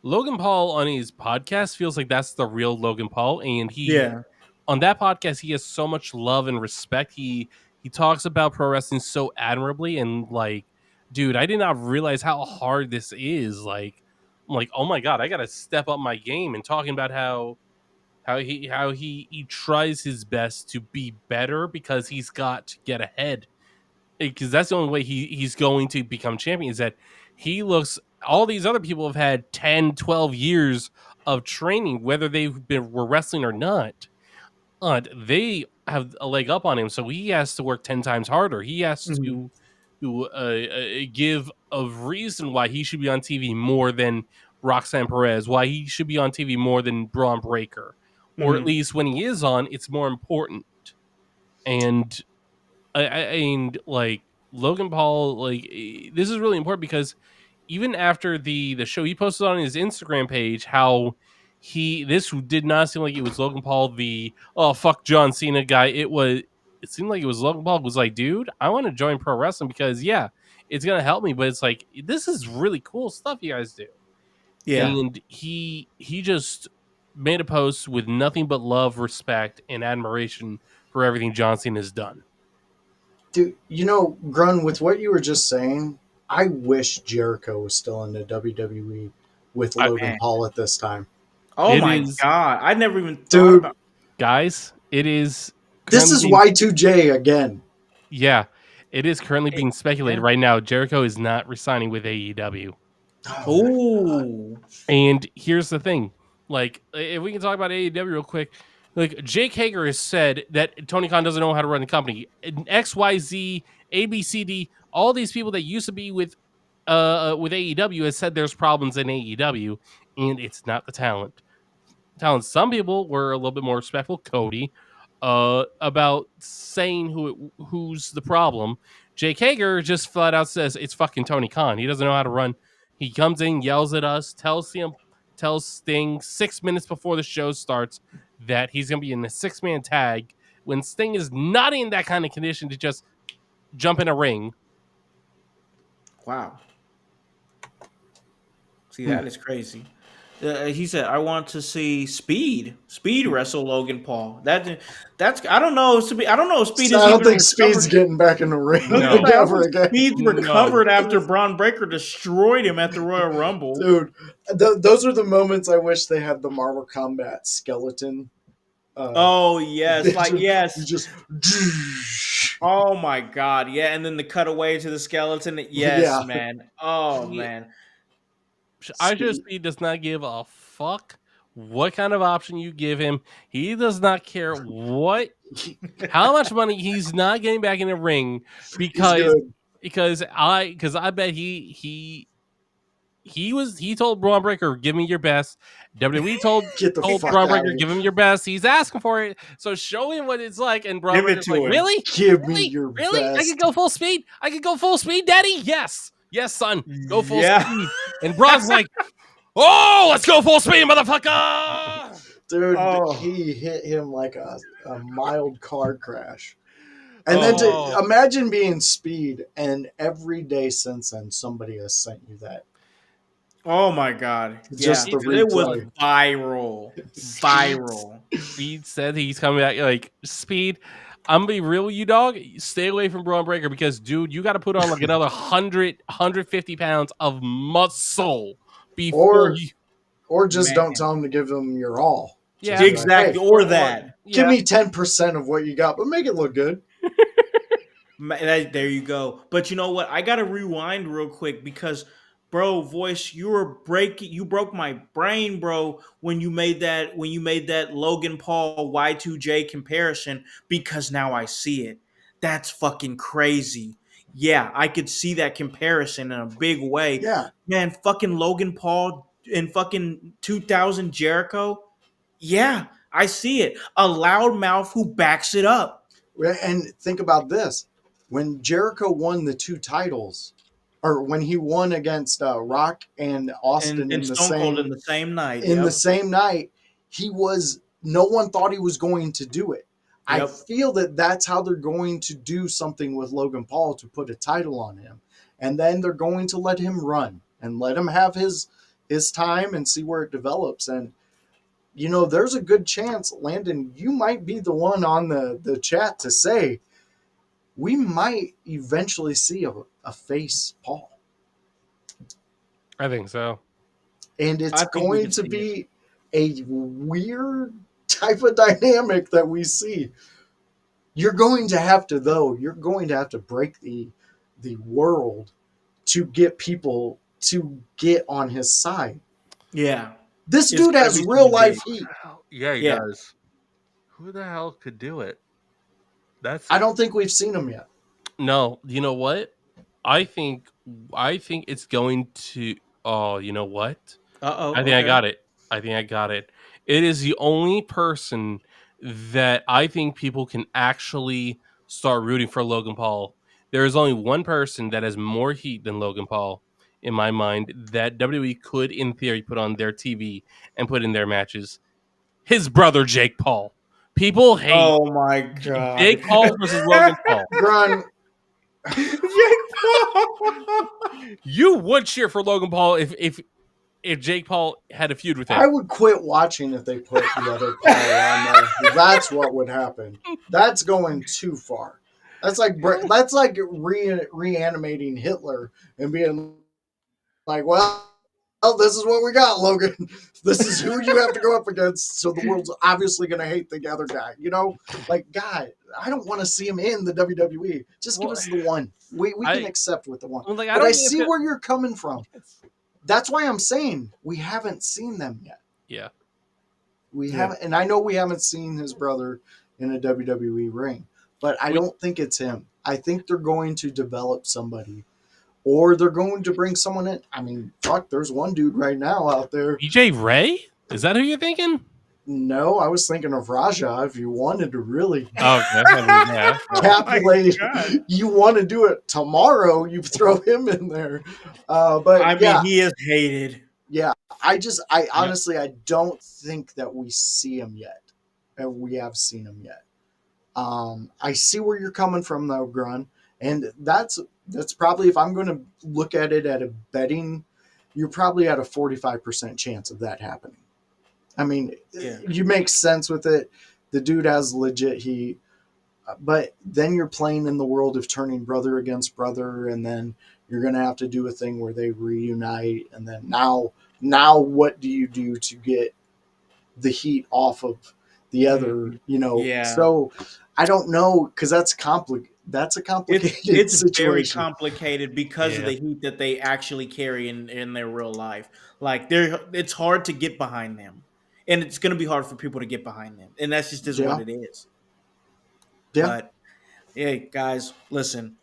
Logan Paul on his podcast feels like that's the real Logan Paul, and Yeah. on that podcast he has so much love and respect. He talks about pro wrestling so admirably, and like, dude, I did not realize how hard this is. Like, I'm like, oh my god, I gotta step up my game, and talking about how he tries his best to be better because he's got to get ahead, because that's the only way he's going to become champion, is that he looks, all these other people have had 10, 12 years of training, whether were wrestling or not. They have a leg up on him, so he has to work 10 times harder. He has Mhm. to give a reason why he should be on TV more than Roxanne Perez, why he should be on TV more than Braun Breaker, or at Mhm. least when he is on, it's more important. And and like Logan Paul, like this is really important because even after the show, he posted on his Instagram page how this did not seem like it was Logan Paul, the oh fuck John Cena guy. It seemed like it was Logan Paul was like, dude, I want to join pro wrestling because yeah, it's gonna help me, but it's like this is really cool stuff you guys do. Yeah. And he just made a post with nothing but love, respect, and admiration for everything John Cena has done. Dude, Grun, with what you were just saying, I wish Jericho was still in the WWE with Logan Man. Paul at this time. Oh It my is- God. I never even thought Dude, about. Guys, it is this is currently Y2J again. yeah, it is currently being speculated Yeah. right now. Jericho is not resigning with AEW. Oh. And here's the thing. Like, if we can talk about AEW real quick, like Jake Hager has said that Tony Khan doesn't know how to run the company. And XYZ, ABCD, all these people that used to be with AEW has said there's problems in AEW, and it's not the talent. telling some people were a little bit more respectful. Cody, about saying who's the problem. Jake Hager just flat out says it's fucking Tony Khan. He doesn't know how to run. He comes in, yells at us, tells Sting 6 minutes before the show starts that he's gonna be in the 6-man tag when Sting is not in that kind of condition to just jump in a ring. Wow. See, that is crazy. He said, "I want to see Speed wrestle Logan Paul." That's I don't know. I don't know if Speed is. I don't even think Speed's recovered. getting back in the ring No. ever again. Speed's No. recovered after Braun Breaker destroyed him at the Royal Rumble. Dude, those are the moments I wish they had the Marvel Kombat skeleton. Oh yes, like yes. You just Oh my god, yeah, and then the cutaway to the skeleton. Yes, Yeah. man. Oh Yeah. man. Speed does not give a fuck what kind of option you give him. He does not care how much money he's not getting back in the ring because I bet he told Braun Breaker, give me your best. WWE told Braun Breaker, give him your best. He's asking for it. So show him what it's like. And Braun Breaker's like, really? Give me your really? best. I could go full speed? I could go full speed, Daddy? Yes. Yes, son. Go full speed. And Braun's like, oh, let's go full speed, motherfucker. Dude, he hit him like a mild car crash. And then to imagine being Speed, and every day since then, somebody has sent you that. Oh my god! Just it was viral. Speed said he's coming back. Like, Speed, I'm gonna be real with you, dog. Stay away from Braun Breaker because, dude, you got to put on like another 150 pounds of muscle before or just don't tell him to give them your all. Yeah, exactly. Like, hey, or that. Give me 10% of what you got, but make it look good. There you go. But you know what? I gotta rewind real quick because, bro, Voice, you broke my brain, bro, when you made that Logan Paul Y2J comparison, because now I see it. That's fucking crazy. Yeah, I could see that comparison in a big way. Yeah. Man, fucking Logan Paul in fucking 2000 Jericho. Yeah, I see it. A loudmouth who backs it up. And think about this. When Jericho won the 2 titles, or when he won against Rock and Austin and Stone Cold in the same night. The same night, no one thought he was going to do it. Yep. I feel that that's how they're going to do something with Logan Paul, to put a title on him. And then they're going to let him run and let him have his time and see where it develops. And, you know, there's a good chance, Landon, you might be the one on the chat to say, we might eventually see a face Paul. I think so. And it's going to be a weird type of dynamic that we see. You're going to have to break the world to get people to get on his side. Yeah. This dude has real life heat. Yeah, he does. Who the hell could do it? I don't think we've seen him yet. No, you know what? I think it's going to. Oh, you know what? I think I got it. It is the only person that I think people can actually start rooting for Logan Paul. There is only one person that has more heat than Logan Paul, in my mind, that WWE could, in theory, put on their TV and put in their matches. His brother, Jake Paul. People hate. Oh my god! Jake Paul versus Logan Paul. Grun. Jake Paul. You would cheer for Logan Paul if Jake Paul had a feud with him. I would quit watching if they put the other Paul on there. That's what would happen. That's going too far. That's like reanimating Hitler and being like, well, this is what we got, Logan. This is who you have to go up against. So the world's obviously going to hate the other guy. You know, like, God, I don't want to see him in the WWE. Just give us the one. We can accept with the one. Well, like, but I see where you're coming from. That's why I'm saying we haven't seen them yet. Yeah. We haven't, and I know we haven't seen his brother in a WWE ring, but I don't think it's him. I think they're going to develop somebody, or they're going to bring someone in. I mean, fuck, there's one dude right now out there. BJ Ray? Is that who you're thinking? No, I was thinking of Raja. If you wanted to really Okay, I mean, yeah. Oh my calculate, God. you want to do it tomorrow, you throw him in there. But I mean, yeah, he is hated. yeah. I Yep. honestly, I don't think that we see him yet. And we have seen him yet. I see where you're coming from, though, Grun, and that's probably, if I'm going to look at it at a betting, you're probably at a 45% chance of that happening. I mean, Yeah. you make sense with it. The dude has legit heat, but then you're playing in the world of turning brother against brother, and then you're going to have to do a thing where they reunite, and then now what do you do to get the heat off of the other, Yeah. so I don't know, because that's a complicated It's very situation. complicated because of Yeah. the heat that they actually carry in their real life. Like it's hard to get behind them. And it's gonna be hard for people to get behind them. And that's just what Yeah, it is. yeah. But hey guys, listen.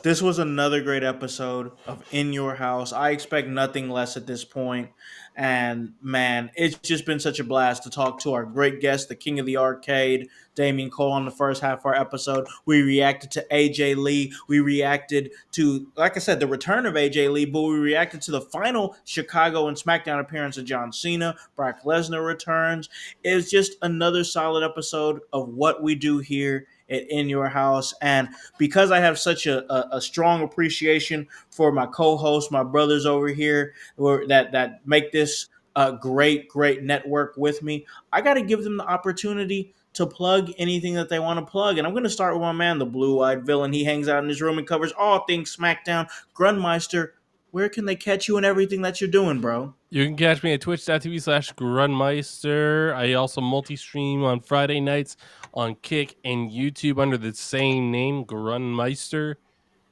This was another great episode of In Your House. I expect nothing less at this point. And man, it's just been such a blast to talk to our great guest, the king of the arcade, Damian Cole, on the first half of our episode. We reacted to AJ Lee. We reacted to, like I said, the return of AJ Lee, but we reacted to the final Chicago and SmackDown appearance of John Cena. Brock Lesnar returns. It's just another solid episode of what we do here at In Your House. And because I have such a strong appreciation for my co-hosts, my brothers over here that make this a great network with me, I got to give them the opportunity to plug anything that they want to plug. And I'm going to start with my man, the blue-eyed villain. He hangs out in his room and covers all things SmackDown. Grunmeister, where can they catch you in everything that you're doing, bro? You can catch me at twitch.tv/Grunmeister. I also multi-stream on Friday nights on Kick and YouTube under the same name, Grunmeister.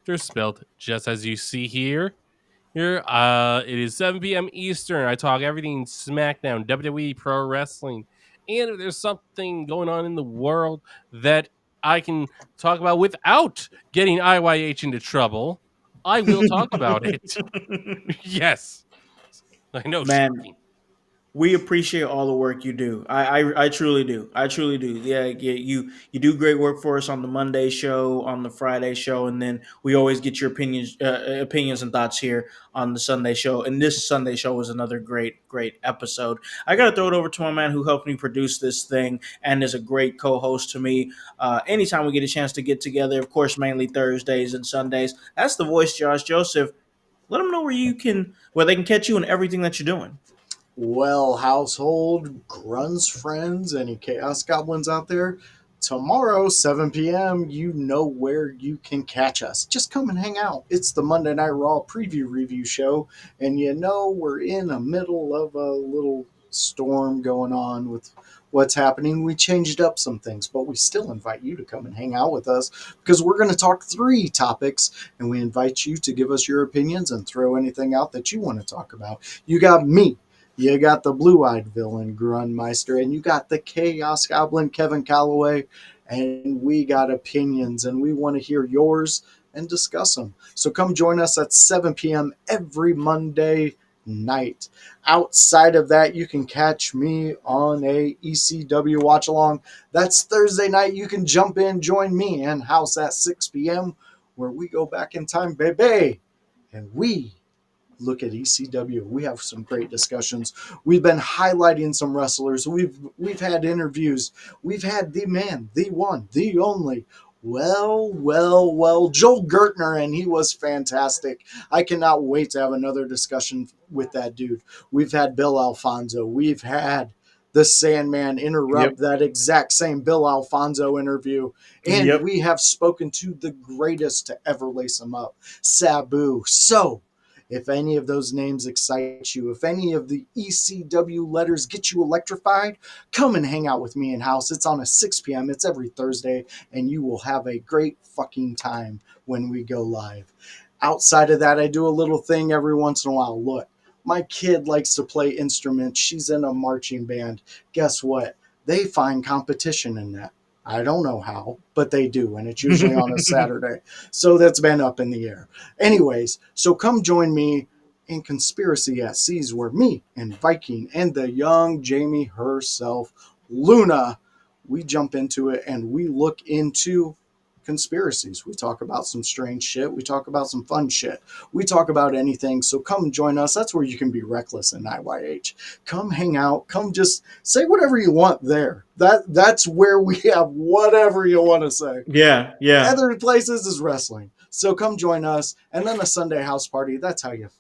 They're spelled just as you see here. It is 7 p.m. Eastern. I talk everything SmackDown, WWE, Pro Wrestling. And if there's something going on in the world that I can talk about without getting IYH into trouble, I will talk about it. Yes. I know, Man, shocking. we appreciate all the work you do. I truly do. I truly do. Yeah, you do great work for us on the Monday show, on the Friday show, and then we always get your opinions and thoughts here on the Sunday show. And this Sunday show was another great episode. I got to throw it over to my man who helped me produce this thing and is a great co-host to me. Anytime we get a chance to get together, of course, mainly Thursdays and Sundays. That's the voice, Josh Joseph. Let them know where they can catch you and everything that you're doing. Well, household, Grun's friends, any Chaos Goblins out there, tomorrow, 7 p.m., you know where you can catch us. Just come and hang out. It's the Monday Night Raw preview review show, and we're in the middle of a little storm going on with what's happening. We changed up some things, but we still invite you to come and hang out with us, because we're going to talk 3 topics, and we invite you to give us your opinions and throw anything out that you want to talk about. You got me. You got the blue-eyed villain, Grunmeister, and you got the Chaos Goblin, Kevin Calloway, and we got opinions, and we want to hear yours and discuss them. So come join us at 7 p.m. every Monday night. Outside of that, you can catch me on a ECW watch-along. That's Thursday night. You can jump in, join me and Howse at 6 p.m., where we go back in time, baby, and we look at ECW. We have some great discussions. We've been highlighting some wrestlers. We've had interviews. We've had the man, the one, the only. Joel Gertner, and he was fantastic. I cannot wait to have another discussion with that dude. We've had Bill Alfonso. We've had the Sandman interrupt that exact same Bill Alfonso interview. And we have spoken to the greatest to ever lace him up, Sabu. So, if any of those names excite you, if any of the ECW letters get you electrified, come and hang out with me in Howse. It's on at 6 p.m. It's every Thursday, and you will have a great fucking time when we go live. Outside of that, I do a little thing every once in a while. Look, my kid likes to play instruments. She's in a marching band. Guess what? They find competition in that. I don't know how, but they do, and it's usually on a Saturday. So that's been up in the air. Anyways, so come join me and Conspiracy at Seas, where me and Viking and the young Jamie herself, Luna, we jump into it and we look into conspiracies. We talk about some strange shit. We talk about some fun shit. We talk about anything. So come join us. That's where you can be reckless in IYH. Come hang out. Come just say whatever you want there. That's where we have whatever you want to say. Yeah. Other places is wrestling. So come join us. And then a Sunday house party. That's how you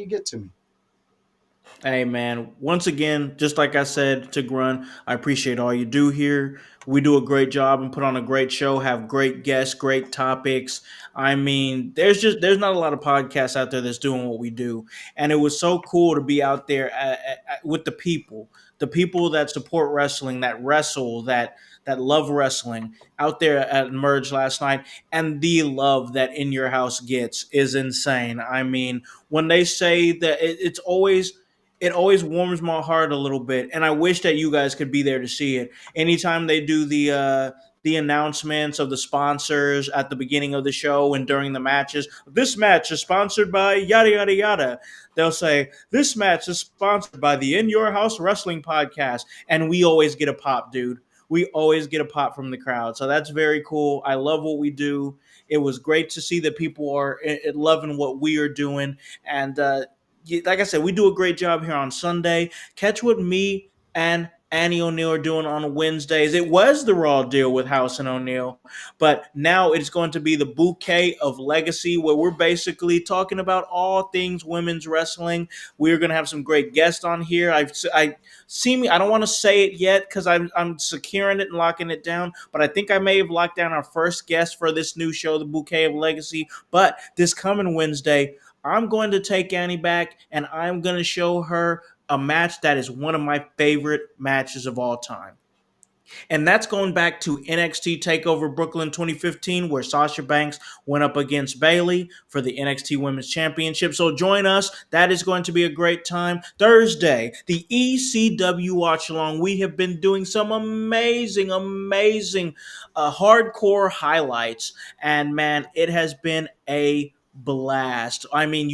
get to me. Hey, man, once again, just like I said to Grun, I appreciate all you do here. We do a great job and put on a great show, have great guests, great topics. I mean, there's not a lot of podcasts out there that's doing what we do. And it was so cool to be out there with the people that support wrestling, that wrestle, that love wrestling out there at Merge last night. And the love that In Your House gets is insane. I mean, when they say that it always warms my heart a little bit, and I wish that you guys could be there to see it. Anytime they do the announcements of the sponsors at the beginning of the show and during the matches, this match is sponsored by yada yada yada. They'll say this match is sponsored by the In Your House Wrestling Podcast, and we always get a pop, dude. We always get a pop from the crowd, so that's very cool. I love what we do. It was great to see that people are loving what we are doing, and like I said, we do a great job here on Sunday. Catch what me and Annie O'Neill are doing on Wednesdays. It was the Raw deal with Howse and O'Neill, but now it's going to be the Bouquet of Legacy, where we're basically talking about all things women's wrestling. We're going to have some great guests on here. I don't want to say it yet because I'm securing it and locking it down, but I think I may have locked down our first guest for this new show, the Bouquet of Legacy. But this coming Wednesday, I'm going to take Annie back, and I'm going to show her a match that is one of my favorite matches of all time. And that's going back to NXT TakeOver Brooklyn 2015, where Sasha Banks went up against Bayley for the NXT Women's Championship. So join us. That is going to be a great time. Thursday, the ECW Watch Along. We have been doing some amazing hardcore highlights. And man, it has been a blast. I mean,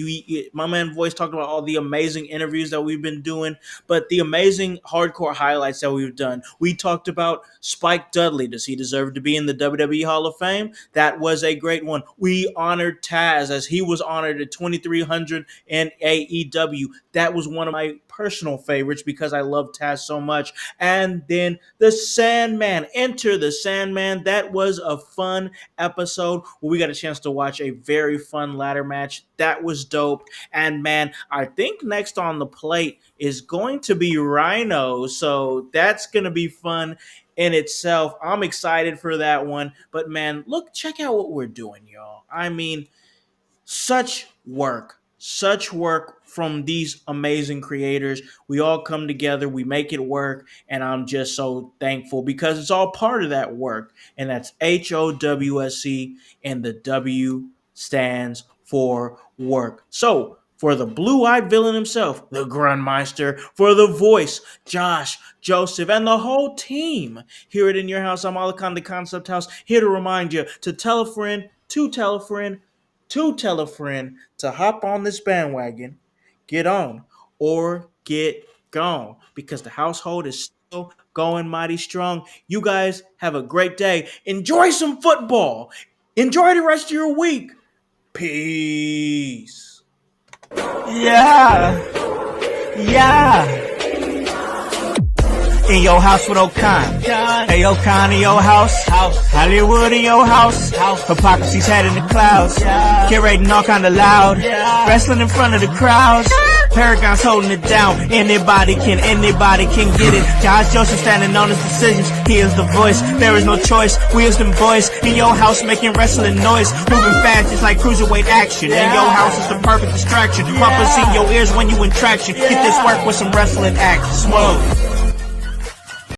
my man Voice talked about all the amazing interviews that we've been doing, but the amazing hardcore highlights that we've done. We talked about Spike Dudley. Does he deserve to be in the WWE Hall of Fame? That was a great one. We honored Taz as he was honored at 2300 in AEW. That was one of my personal favorites because I love Taz so much. And then the Sandman. Enter the Sandman. That was a fun episode where we got a chance to watch a very fun ladder match. That was dope. And man, I think next on the plate is going to be Rhino. So that's going to be fun in itself. I'm excited for that one. But man, look, check out what we're doing, y'all. I mean, such work from these amazing creators. We all come together, we make it work, and I'm just so thankful because it's all part of that work. And that's HOWSC, and the W stands for work. So for the blue-eyed villain himself, the Grunmeister, for the Voice, Josh, Joseph, and the whole team here at In Your House, I'm Alakan, the Concept House, here to remind you to tell a friend, to tell a friend, to tell a friend to hop on this bandwagon, get on, or get gone, because the household is still going mighty strong. You guys have a great day. Enjoy some football. Enjoy the rest of your week. Peace. Yeah. In your house with O'Con. Hey, O'Con in your house. Hollywood in your house. Hypocrisy's head in the clouds. Curating all kind of loud. Wrestling in front of the crowds. Paragon's holding it down. Anybody can get it. Josh Joseph standing on his decisions. He is the voice. There is no choice. We is them boys in your house making wrestling noise. Moving fast just like cruiserweight action. In your house is the perfect distraction. Rumpus in your ears when you in traction. Get this work with some wrestling action. Smoke.